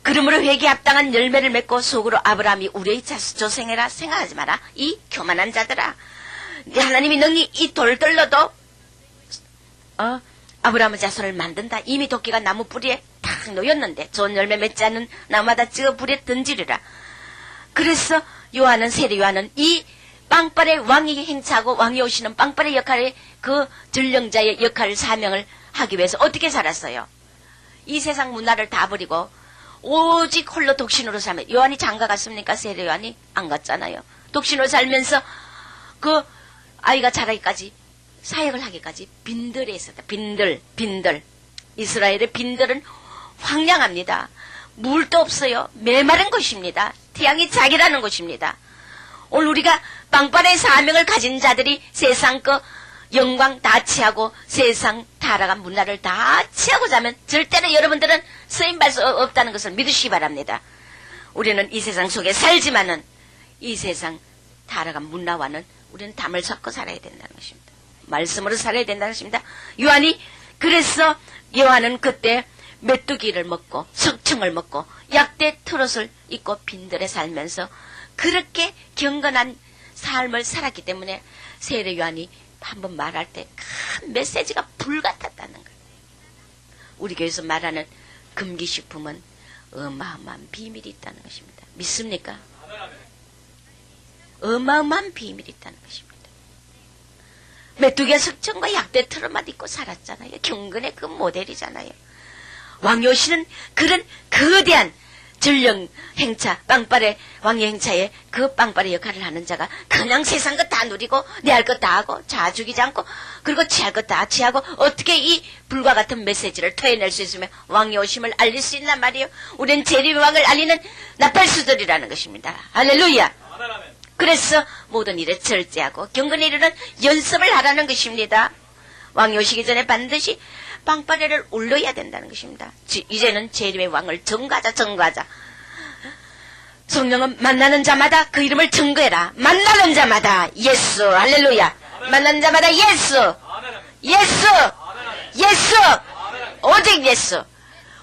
그러므로 회개에 합당한 열매를 맺고 속으로 아브라함이 우리의 조생해라 생각하지 마라. 이 교만한 자들아. 하나님이 능히 이 돌들로도 아브라함의 자손을 만든다. 이미 도끼가 나무 뿌리에 탁 놓였는데 좋은 열매 맺지 않는 나무마다 찍어 불에 던지리라. 그래서 세례 요한은 이 빵빠레 왕이 행차하고 왕이 오시는 빵빠레 역할의 그 전령자의 역할 사명을 하기 위해서 어떻게 살았어요? 이 세상 문화를 다 버리고 오직 홀로 독신으로 살면, 요한이 장가 갔습니까? 세례 요한이 안 갔잖아요. 독신으로 살면서 그 아이가 자라기까지, 사역을 하기까지 빈들에 있었다. 빈들. 이스라엘의 빈들은 황량합니다. 물도 없어요. 메마른 곳입니다. 태양이 자기라는 곳입니다. 오늘 우리가 빵빠레 사명을 가진 자들이 세상 그 영광 다 취하고 세상 타락한 문화를 다 취하고 자면 절대로 여러분들은 쓰임받을 수 없다는 것을 믿으시기 바랍니다. 우리는 이 세상 속에 살지만은 이 세상 타락한 문화와는 우리는 담을 섞어 살아야 된다는 것입니다. 말씀으로 살아야 된다는 것입니다. 그래서 요한은 그때 메뚜기를 먹고 석청을 먹고 약대 트롯을 입고 빈들에 살면서 그렇게 경건한 삶을 살았기 때문에 세례 요한이 한번 말할 때 큰 메시지가 불같았다는 거예요. 우리 교회에서 말하는 금기식품은 어마어마한 비밀이 있다는 것입니다. 믿습니까? 어마어마한 비밀이 있다는 것입니다. 메뚜기가 석청과 약대 트롯만 입고 살았잖아요. 경건의 그 모델이잖아요. 왕요시는 그런 거대한 전령 행차, 빵빠레 왕의 행차에 그 빵빠레 역할을 하는 자가 그냥 세상 것 다 누리고 내 할 것 다 하고 자 죽이지 않고 그리고 취할 것 다 취하고 어떻게 이 불과 같은 메시지를 토해낼 수 있으며 왕의 오심을 알릴 수 있단 말이에요. 우리는 재림의 왕을 알리는 나팔수들이라는 것입니다. 할렐루야. 그래서 모든 일에 절제하고 경건에 이르는 연습을 하라는 것입니다. 왕이 오시기 전에 반드시 빵빠레를 울려야 된다는 것입니다. 이제는 재림의 왕을 증거하자. 성령은 만나는 자마다 그 이름을 증거해라. 만나는 자마다 예수. 할렐루야. 만나는 자마다 예수. 오직 예수.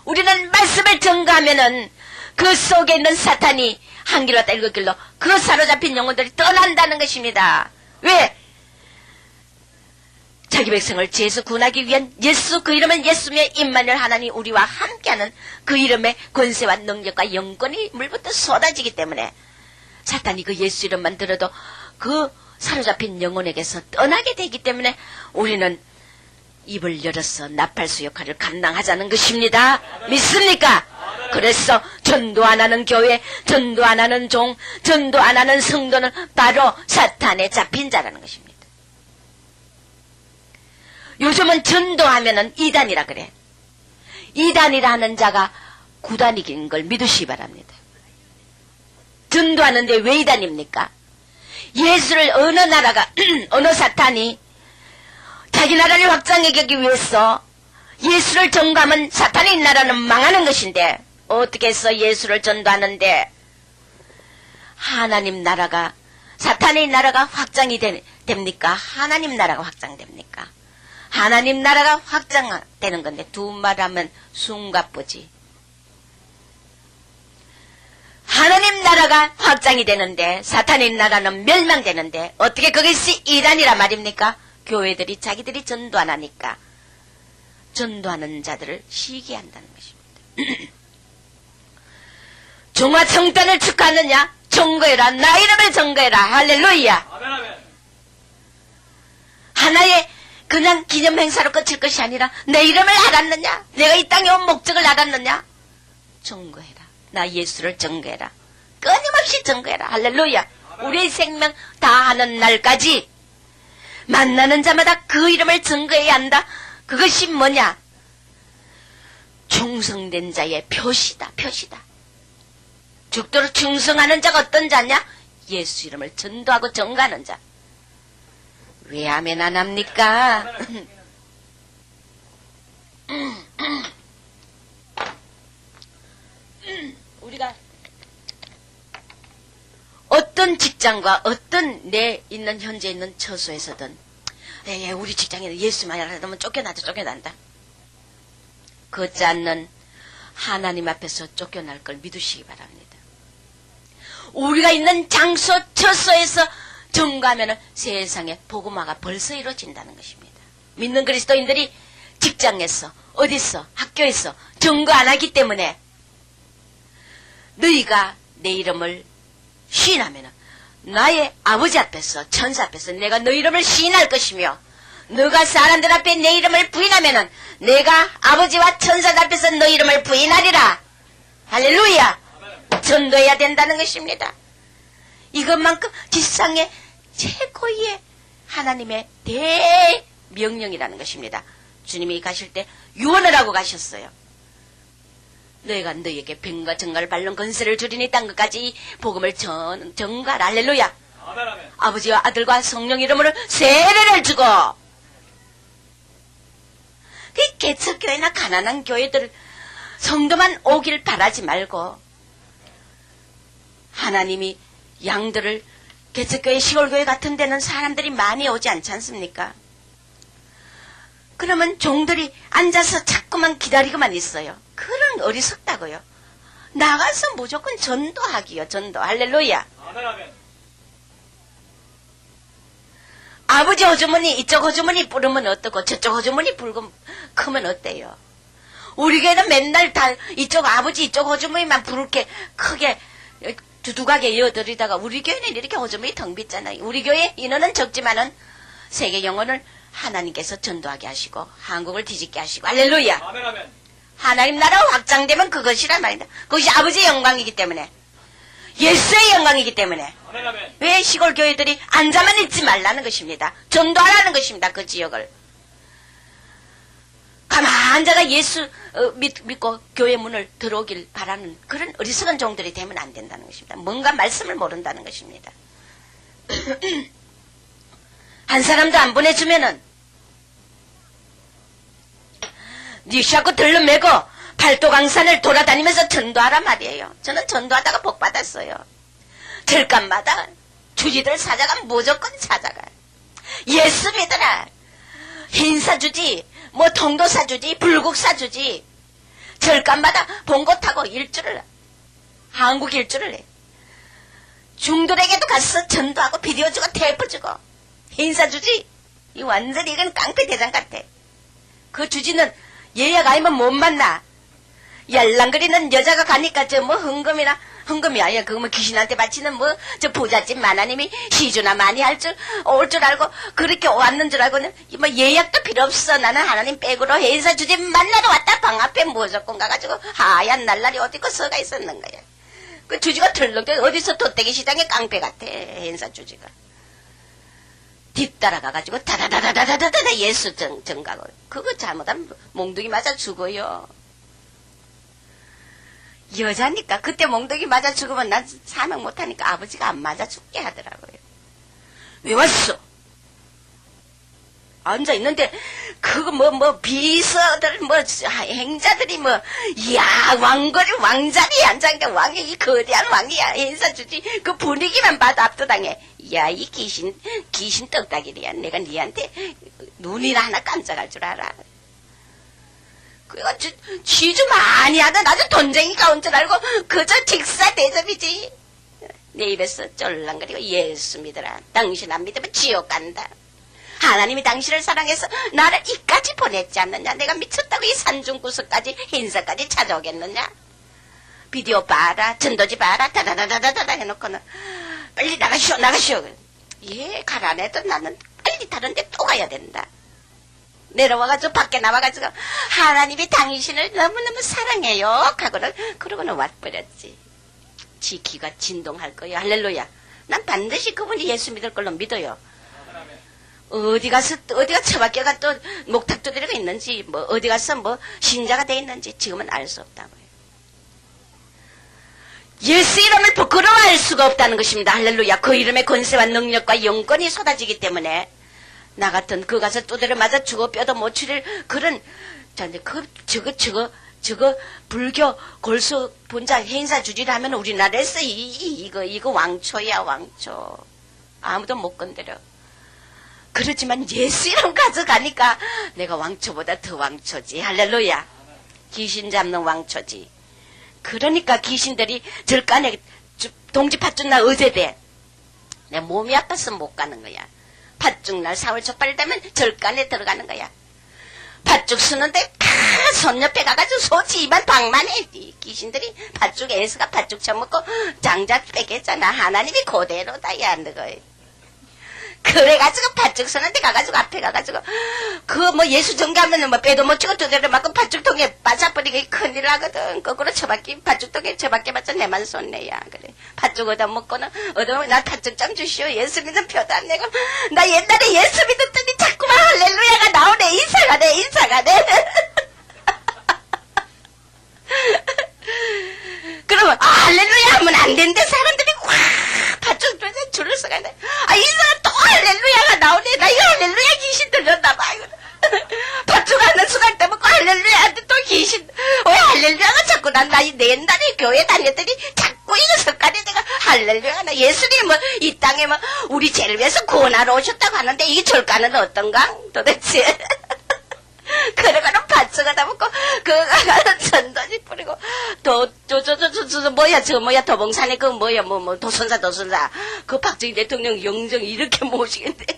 우리는 말씀을 증거하면은 그 속에 있는 사탄이 한 길로 왔다 일곱 길로 그 사로잡힌 영혼들이 떠난다는 것입니다. 왜? 자기 백성을 죄에서 구원하기 위한 예수, 그 이름은 예수며 임마누엘 하나님 우리와 함께하는 그 이름의 권세와 능력과 영권이 물부터 쏟아지기 때문에 사탄이 그 예수 이름만 들어도 그 사로잡힌 영혼에게서 떠나게 되기 때문에 우리는 입을 열어서 나팔수 역할을 감당하자는 것입니다. 믿습니까? 그래서 전도 안 하는 교회, 전도 안 하는 종, 전도 안 하는 성도는 바로 사탄에 잡힌 자라는 것입니다. 요즘은 전도하면은 이단이라 그래. 이단이라 하는 자가 구단이긴 걸 믿으시기 바랍니다. 전도하는데 왜 이단입니까? 예수를 어느 나라가, 어느 사탄이 자기 나라를 확장하기 위해서 예수를 전도하면 사탄의 나라는 망하는 것인데 어떻게 해서 예수를 전도하는데 하나님 나라가, 사탄의 나라가 확장이 됩니까? 하나님 나라가 확장됩니까? 하나님 나라가 확장되는 건데 두 말하면 숨가쁘지. 하나님 나라가 확장이 되는데 사탄의 나라는 멸망되는데 어떻게 그것이 이단이라 말입니까? 교회들이 자기들이 전도 안 하니까 전도하는 자들을 시기한다는 것입니다. 종화청단을 축하하느냐? 증거해라. 나 이름을 증거해라. 할렐루야. 아멘, 아멘. 하나의 그냥 기념 행사로 끝일 것이 아니라 내 이름을 알았느냐? 내가 이 땅에 온 목적을 알았느냐? 증거해라. 나 예수를 증거해라. 끊임없이 증거해라. 할렐루야. 우리의 생명 다하는 날까지 만나는 자마다 그 이름을 증거해야 한다. 그것이 뭐냐? 충성된 자의 표시다. 죽도록 충성하는 자가 어떤 자냐? 예수 이름을 전도하고 증거하는 자. 왜 아멘 안 합니까? 우리가 어떤 직장과 어떤 내 있는 현재 있는 처소에서든 우리 직장에는 예수만 알아두면 쫓겨난다. 그렇지 않는 하나님 앞에서 쫓겨날 걸 믿으시기 바랍니다. 우리가 있는 장소 처소에서 증거하면 세상에 복음화가 벌써 이루어진다는 것입니다. 믿는 그리스도인들이 직장에서 어디서 학교에서 증거 안 하기 때문에 너희가 내 이름을 시인하면 나의 아버지 앞에서 천사 앞에서 내가 너 이름을 시인할 것이며 너가 사람들 앞에 내 이름을 부인하면은 내가 아버지와 천사들 앞에서 너 이름을 부인하리라. 할렐루야. 전도해야 된다는 것입니다. 이것만큼 지상의 최고의 하나님의 대명령이라는 것입니다. 주님이 가실 때 유언을 하고 가셨어요. 너희가 너희에게 병과 정갈을 밟는 권세를 주리니 땅 끝까지 복음을 전가라. 할렐루야. 아멘. 아버지와 아들과 성령 이름으로 세례를 주고, 그 개척교회나 가난한 교회들 성도만 오길 바라지 말고 하나님이 양들을 개척교회 시골교회 같은 데는 사람들이 많이 오지 않지 않습니까? 그러면 종들이 앉아서 자꾸만 기다리고만 있어요. 그런 어리석다고요. 나가서 무조건 전도하기요. 전도. 할렐루야. 아멘. 아버지 호주머니 이쪽 호주머니 부르면 어떻고 저쪽 호주머니 불고 크면 어때요? 우리 교회는 맨날 다 이쪽 아버지 이쪽 호주머니만 부르게 크게 두둑하게 이어드리다가 우리 교회는 이렇게 호주머니 텅 빗잖아요. 우리 교회 인원은 적지만은 세계 영혼을 하나님께서 전도하게 하시고 한국을 뒤집게 하시고. 할렐루야. 아멘. 하나님 나라 확장되면 그것이란 말입니다. 그것이 아버지의 영광이기 때문에, 예수의 영광이기 때문에 아멘. 왜 시골 교회들이 앉아만 있지 말라는 것입니다. 전도하라는 것입니다. 그 지역을 가만 앉아가 예수 믿고 교회 문을 들어오길 바라는 그런 어리석은 종들이 되면 안 된다는 것입니다. 뭔가 말씀을 모른다는 것입니다. 한 사람도 안 보내주면은 니샤고 들러매고 팔도강산을 돌아다니면서 전도하란 말이에요. 저는 전도하다가 복 받았어요. 절간마다 주지들 사자가 무조건 찾아가요. 예수 믿어라. 흰사주지, 뭐 통도사주지, 불국사주지. 절간마다 봉고 타고 일주를, 한국 일주를 해. 중들에게도 가서 전도하고 비디오 주고 테이프 주고. 흰사주지. 이 완전히 이건 깡패 대장 같아. 그 주지는 예약 아니면 못 만나. yar랑거리는 여자가 가니까 저 뭐 흥금이 아니야. 그거 뭐 귀신한테 바치는 뭐 저 부잣집 마나님이 시주나 많이 올 줄 알고 그렇게 왔는 줄 알고는 뭐 예약도 필요 없어. 나는 하나님 백으로 회사 주지 만나러 왔다. 방 앞에 무조건 가가지고 하얀 날라리 어디고 서가 있었는 거야. 그 주지가 덜렁덜렁 어디서 돗대기 시장에 깡패 같아. 행사 주지가 뒤따라가가지고 다다다다다다다 예수 정가고. 그거 잘못하면 몽둥이 맞아 죽어요. 여자니까 그때 몽둥이 맞아 죽으면 난 사명 못하니까 아버지가 안 맞아 죽게 하더라고요. 왜 왔어? 앉아 있는데 그거 뭐 비서들 뭐 행자들이 뭐 이야 왕거리 왕자리에 앉아있니까 왕이 이 거대한 왕이야. 인사 주지. 그 분위기만 봐도 압도당해. 야 이 귀신 떡다기리야. 내가 니한테 눈이나 하나 깜짝할 줄 알아. 그래가지고 취주 많이 하다 나도 돈쟁이가 온 줄 알고 그저 직사 대접이지. 내 입에서 쫄랑거리고 예수 믿어라. 당신 안 믿으면 지옥 간다. 하나님이 당신을 사랑해서 나를 이까지 보냈지 않느냐. 내가 미쳤다고 이 산중구석까지 인사까지 찾아오겠느냐. 비디오 봐라. 전도지 봐라. 다다다다다다 해놓고는 빨리 나가시오. 예 가라네도 나는 빨리 다른 데 또 가야 된다. 내려와가지고 밖에 나와가지고 하나님이 당신을 너무너무 사랑해요 하고는 그러고는 와버렸지. 지 귀가 진동할 거예요. 할렐루야. 난 반드시 그분이 예수 믿을 걸로 믿어요. 어디가 처박혀가 또 목탁 두드리가 있는지 뭐 어디 가서 뭐 신자가 돼 있는지 지금은 알 수 없다고요. 예수 이름을 부끄러워할 수가 없다는 것입니다. 할렐루야. 그 이름의 권세와 능력과 영권이 쏟아지기 때문에 나 같은 그 가서 두드려 맞아 죽어 뼈도 못 추릴 그런 저거 불교 골수 본자 행사 주지를 하면 우리나라에서 이거 왕초야 왕초. 아무도 못 건드려. 그렇지만 예수 이름 가져가니까 내가 왕초보다 더 왕초지. 할렐루야. 귀신 잡는 왕초지. 그러니까 귀신들이 절간에 동지 팥죽날 어제대. 내 몸이 아파서 못 가는 거야. 팥죽날 4월 초발 되면 절간에 들어가는 거야. 팥죽 쓰는데 내가 손 옆에 가가지고 소치 입안 방만해. 이 귀신들이 팥죽 애서가 팥죽 처먹고 장작 빼겠잖아. 하나님이 그대로다 야 너거. 그래가지고 팥죽 서는데 가가지고 앞에 가가지고 그 뭐 예수 전가하면은 뭐 빼도 못 치고 두드려 맞고 팥죽통에 빠져버리게 큰일 나거든. 거꾸로 처박기 팥죽통에 처박게 맞자 내만 쏜네야. 그래 팥죽 얻어먹고는 나 팥죽 좀 주시오. 예수 믿는 표도 안 내고 나 옛날에 예수 믿었더니 자꾸만 할렐루야가 나오네. 인사가네. 그러면 할렐루야 하면 안 되는데 사람들이 확 팥죽 줄을 서가네. 이 사람 또 할렐루야가 나오네. 나 이거 할렐루야 귀신 들렸나봐. 팥죽 하는 순간 때 먹고 할렐루야한테 또 귀신. 왜 할렐루야가 자꾸 나 옛날에 교회 다녔더니 자꾸 이거 석가래 내가 할렐루야. 나 예수님은 이 땅에 뭐 우리 죄를 위해서 구원하러 오셨다고 하는데 이게 절가는 어떤가 도대체. 그러고는 팥죽 하다 먹고 그거 전도지 뿌리고 뭐야 도봉산에 그 뭐야 도선사 그 박정희 대통령 영정 이렇게 모시겠는데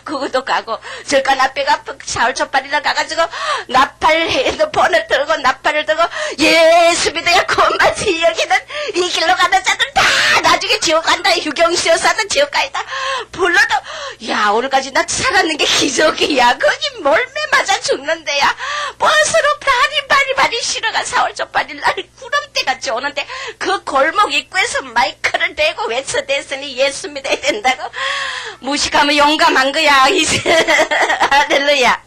그것도 가고 절간 앞에가 사월 첫발이라 가가지고 나팔 핸드폰을 들고 나팔을 들고 예수 믿어야 구원받지. 여기는 이 길로 가는 자들 다 나중에 지옥 간다. 유경수 여사는 지옥 가있다. 불러도 야 오늘까지 나 살았는 게 기적이야. 거기 몰매 맞아 죽는데야. 버스로 바리 실어가 사월 첫발일 날 구름대같이 오는데 그 골목 입구에서 마이크를 대고 외쳐댔으니 예수 믿어야 된다고. 무식하면 용감한 거야. 이제 할렐루야.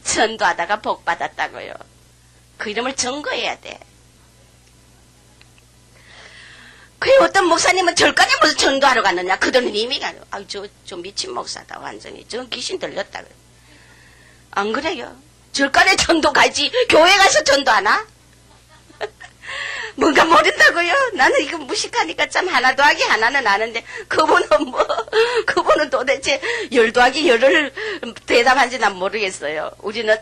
전도하다가 복 받았다고요. 그 이름을 증거해야 돼. 그 어떤 목사님은 절간에 무슨 전도하러 갔느냐. 그들은 이미 저 미친 목사다 완전히. 저 귀신 들렸다. 안 그래요? 절간에 전도 가지. 교회 가서 전도하나? 뭔가 모른다고요? 나는 이거 무식하니까 참 하나 더하기 하나는 아는데 그분은 도대체 열 더하기 열을 대답한지 난 모르겠어요. 우리는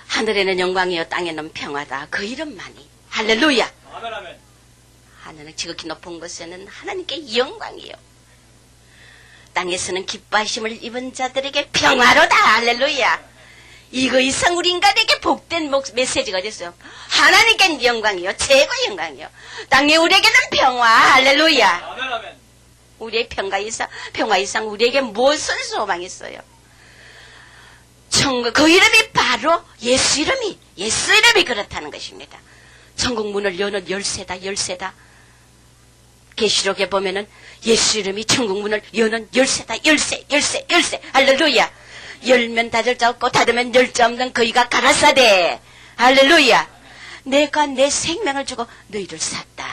하늘에는 영광이요 땅에는 평화다. 그 이름만이 할렐루야. 아멘 아멘. 하늘은 지극히 높은 곳에는 하나님께 영광이요 땅에서는 기뻐하심을 입은 자들에게 평화로다. 할렐루야. 이거 이상 우리 인간에게 복된 메시지가 됐어요. 하나님께는 영광이요 최고 영광이요 땅에 우리에게는 평화. 할렐루야. 아멘 아멘. 우리의 평화 이상 우리에게 무엇을 소망이 있어요? 천국 그 이름이 바로 예수 이름이 그렇다는 것입니다. 천국 문을 여는 열쇠다. 계시록에 보면은 예수 이름이 천국 문을 여는 열쇠다. 열쇠. 할렐루야. 열면 닫을 자 없고 닫으면 열 자 없는 그이가 가라사대. 할렐루야. 내가 내 생명을 주고 너희를 샀다.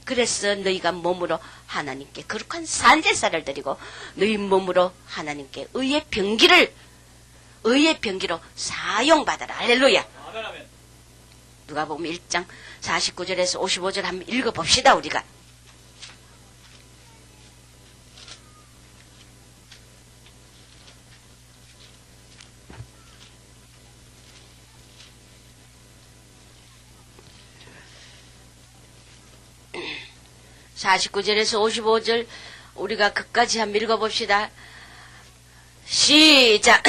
그래서 너희가 몸으로 하나님께 거룩한 산제사를 드리고 너희 몸으로 하나님께 의의 병기로 사용받아라. 할렐루야. 아멘 아멘. 누가복음 1장 49절에서 55절 한번 읽어봅시다. 우리가 49절에서 55절 우리가 끝까지 한번 읽어봅시다. 시작.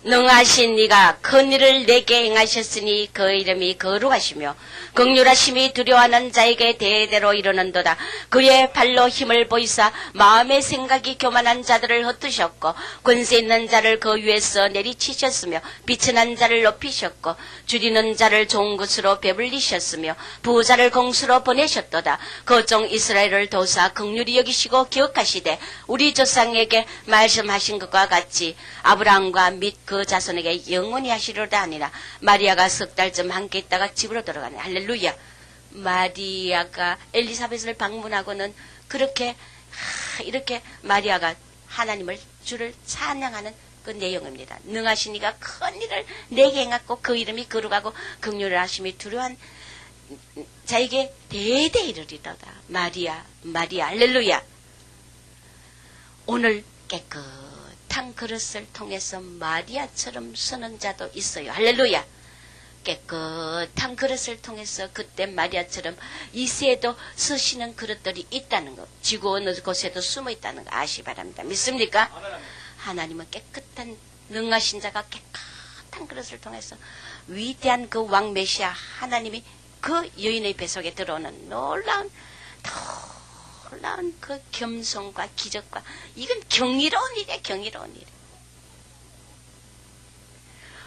능하신 이가 큰 일을 내게 행하셨으니 그 이름이 거룩하시며 긍휼하심이 두려워하는 자에게 대대로 이르는도다. 그의 발로 힘을 보이사 마음의 생각이 교만한 자들을 흩으셨고 권세 있는 자를 그 위에서 내리치셨으며 비천한 자를 높이셨고 줄이는 자를 좋은 것으로 배불리셨으며 부자를 공수로 보내셨도다. 그 종 이스라엘을 도사 긍휼히 여기시고 기억하시되 우리 조상에게 말씀하신 것과 같이 아브라함과 및 그 자손에게 영원히 하시려다 하니라. 마리아가 석 달쯤 함께 있다가 집으로 돌아가네. 할렐루야. 마리아가 엘리사벳을 방문하고는 그렇게 이렇게 마리아가 하나님을 주를 찬양하는 그 내용입니다. 능하신 이가 큰 일을 내게 행하고 그 이름이 거룩하고 긍휼을 하심이 두려워한 자에게 대대 이르리로다. 마리아 할렐루야. 오늘 깨끗한 그릇을 통해서 마리아처럼 서는 자도 있어요. 할렐루야. 깨끗한 그릇을 통해서 그때 마리아처럼 이세에도 서시는 그릇들이 있다는 거, 지구 어느 곳에도 숨어 있다는 거 아시 바랍니다. 믿습니까? 하나님은 깨끗한 능하신 자가 따뜻한 그릇을 통해서 위대한 그 왕 메시아 하나님이 그 여인의 뱃속에 들어오는 놀라운 그 겸손과 기적과 이건 경이로운 일이야. 경이로운 일.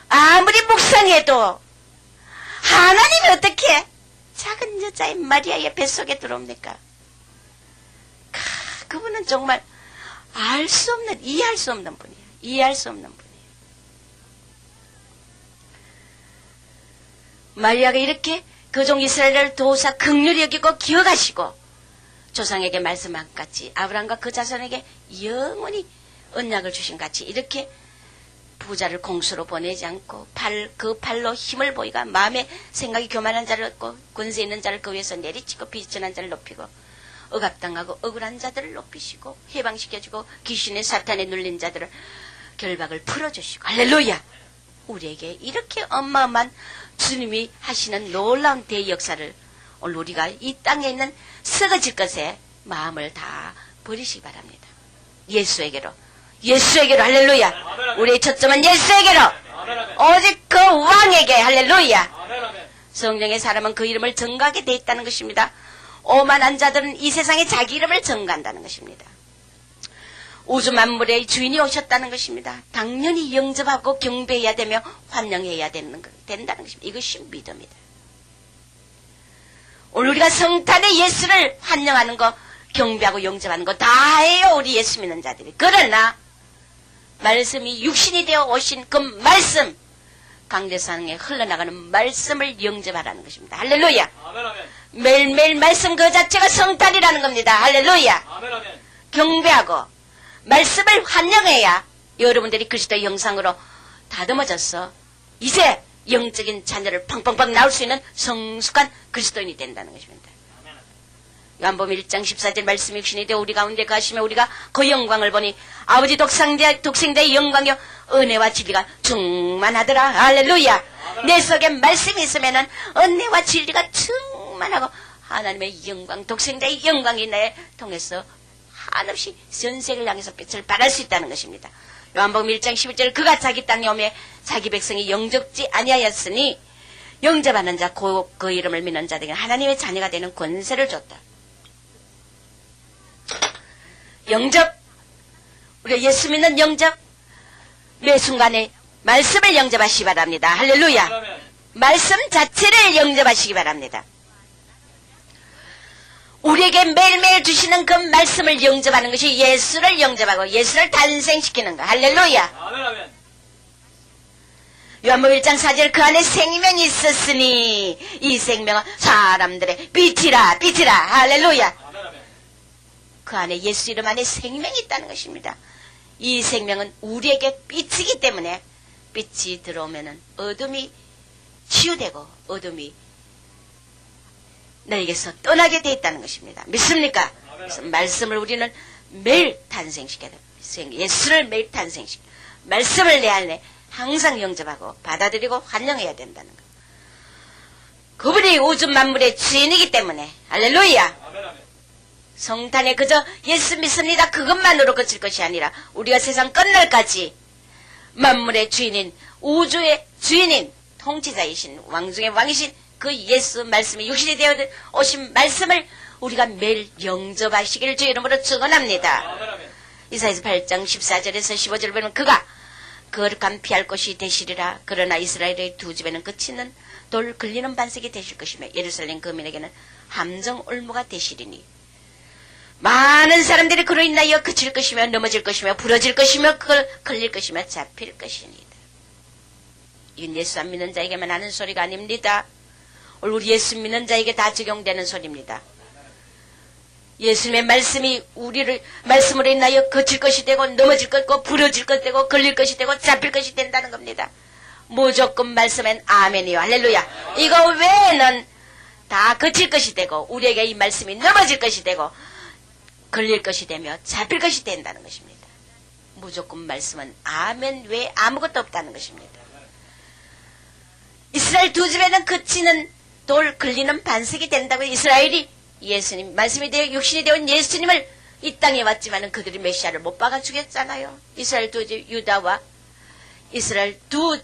아무리 묵상해도 하나님이 어떻게 작은 여자의 마리아의 뱃속에 들어옵니까? 그분은 정말 알 수 없는, 이해할 수 없는 분이에요. 이해할 수 없는 분이에요. 마리아가 이렇게 그종 이스라엘을 도우사 긍휼히 여기고 기억하시고 조상에게 말씀한 같이 아브라함과 그 자손에게 영원히 언약을 주신 같이 이렇게 부자를 공수로 보내지 않고 그 팔로 힘을 보이가 마음에 생각이 교만한 자를 얻고 권세 있는 자를 그 위에서 내리치고 비천한 자를 높이고 억압당하고 억울한 자들을 높이시고 해방시켜주고 귀신의 사탄에 눌린 자들을 결박을 풀어주시고 할렐루야. 우리에게 이렇게 어마어마한 주님이 하시는 놀라운 대역사를 오늘 우리가 이 땅에 있는 썩어질 것에 마음을 다 버리시기 바랍니다. 예수에게로 할렐루야. 우리의 초점은 예수에게로 오직 그 왕에게 할렐루야. 성령의 사람은 그 이름을 전가하게 돼 있다는 것입니다. 오만한 자들은 이 세상에 자기 이름을 전가한다는 것입니다. 우주 만물의 주인이 오셨다는 것입니다. 당연히 영접하고 경배해야 되며 환영해야 된다는 것입니다. 이것이 믿음이다. 오늘 우리가 성탄의 예수를 환영하는 거, 경배하고 영접하는 거 다 해요. 우리 예수 믿는 자들이. 그러나 말씀이 육신이 되어 오신 그 말씀, 강대상에 흘러나가는 말씀을 영접하라는 것입니다. 할렐루야. 아멘, 아멘. 매일매일 말씀 그 자체가 성탄이라는 겁니다. 할렐루야. 아멘, 아멘. 경배하고 말씀을 환영해야 여러분들이 그리스도의 형상으로 다듬어져서 이제 영적인 자녀를 팡팡팡 나올 수 있는 성숙한 그리스도인이 된다는 것입니다. 요한복음 1장 14절 말씀이 육신이 되어 우리 가운데 가시며 우리가 그 영광을 보니 아버지 독생자의 영광이요 은혜와 진리가 충만하더라. 할렐루야. 내 속에 말씀이 있으면은 은혜와 진리가 충만하고 하나님의 영광, 독생자의 영광이 내 통해서 한없이 전세계를 향해서 빛을 발할 수 있다는 것입니다. 요한복음 1장 11절 그가 자기 땅에 오매 자기 백성이 영접지 아니하였으니 영접하는 자 그 이름을 믿는 자들에게 하나님의 자녀가 되는 권세를 줬다. 영접, 우리 예수 믿는 영접, 매 순간에 말씀을 영접하시기 바랍니다. 할렐루야. 말씀 자체를 영접하시기 바랍니다. 우리에게 매일매일 주시는 그 말씀을 영접하는 것이 예수를 영접하고 예수를 탄생시키는 거. 할렐루야. 요한복음 1장 4절 그 안에 생명이 있었으니 이 생명은 사람들의 빛이라. 할렐루야. 그 안에 예수 이름 안에 생명이 있다는 것입니다. 이 생명은 우리에게 빛이기 때문에 빛이 들어오면은 어둠이 치유되고 어둠이 너에게서 떠나게 돼 있다는 것입니다. 믿습니까? 그래서 말씀을 우리는 매일 탄생시켜야 됩니다. 예수를 매일 탄생시켜. 말씀을 내 안에 항상 영접하고 받아들이고 환영해야 된다는 것. 그분이 우주 만물의 주인이기 때문에 할렐루야. 성탄에 그저 예수 믿습니다. 그것만으로 그칠 것이 아니라 우리가 세상 끝날까지 만물의 주인인 우주의 주인인 통치자이신 왕 중의 왕이신 그 예수 말씀이 육신이 되어 오신 말씀을 우리가 매일 영접하시기를 주의 이름으로 축원합니다. 이사야서 8장 14절에서 15절 보면 그가 거룩한 피할 곳이 되시리라. 그러나 이스라엘의 두 집에는 그치는 돌 걸리는 반석이 되실 것이며 예루살렘 거민에게는 함정 올무가 되시리니 많은 사람들이 그로 인하여 그칠 것이며 넘어질 것이며 부러질 것이며 걸릴 것이며 잡힐 것이니이다. 이건 예수 안 믿는 자에게만 하는 소리가 아닙니다. 우리 예수 믿는 자에게 다 적용되는 소리입니다. 예수님의 말씀이 우리를 말씀으로 인하여 거칠 것이 되고 넘어질 것이고 부러질 것이 되고 걸릴 것이 되고 잡힐 것이 된다는 겁니다. 무조건 말씀엔 아멘이요. 할렐루야. 이거 외에는 다 거칠 것이 되고 우리에게 이 말씀이 넘어질 것이 되고 걸릴 것이 되며 잡힐 것이 된다는 것입니다. 무조건 말씀은 아멘 외에 아무것도 없다는 것입니다. 이스라엘 두 집에는 그치는 돌 걸리는 반석이 된다고 이스라엘이 예수님 말씀이 되어 육신이 되온 예수님을 이 땅에 왔지만은 그들이 메시아를 못 박아 죽였잖아요. 이스라엘 두 집 유다와 이스라엘 두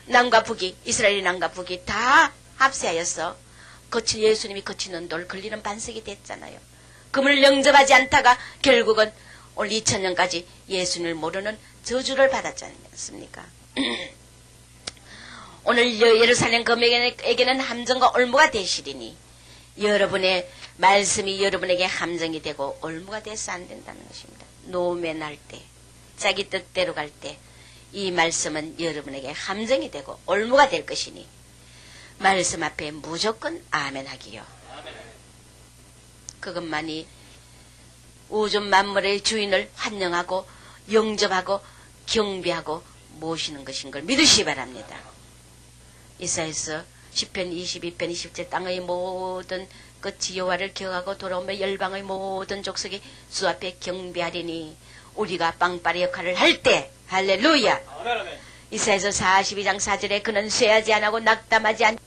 남과 북이, 이스라엘의 남과 북이 다 합세하여서 예수님이 거치는 돌 걸리는 반석이 됐잖아요. 그분을 영접하지 않다가 결국은 올 2000년까지 예수님을 모르는 저주를 받았지 않습니까? 오늘 예루살렘 거민에게는 함정과 올무가 되시리니 여러분의 말씀이 여러분에게 함정이 되고 올무가 돼서 안 된다는 것입니다. 노면할 때, 자기 뜻대로 갈 때 이 말씀은 여러분에게 함정이 되고 올무가 될 것이니 말씀 앞에 무조건 아멘 하기요. 그것만이 우주 만물의 주인을 환영하고 영접하고 경배하고 모시는 것인 걸 믿으시기 바랍니다. 이사야서 10편 22편 20절 땅의 모든 끝이 여호와를 기억하고 돌아오며 열방의 모든 족속이 주 앞에 경배하리니 우리가 빵빠레 역할을 할 때 할렐루야. 이사야서 42장 4절에 그는 쇠하지 않고 낙담하지 않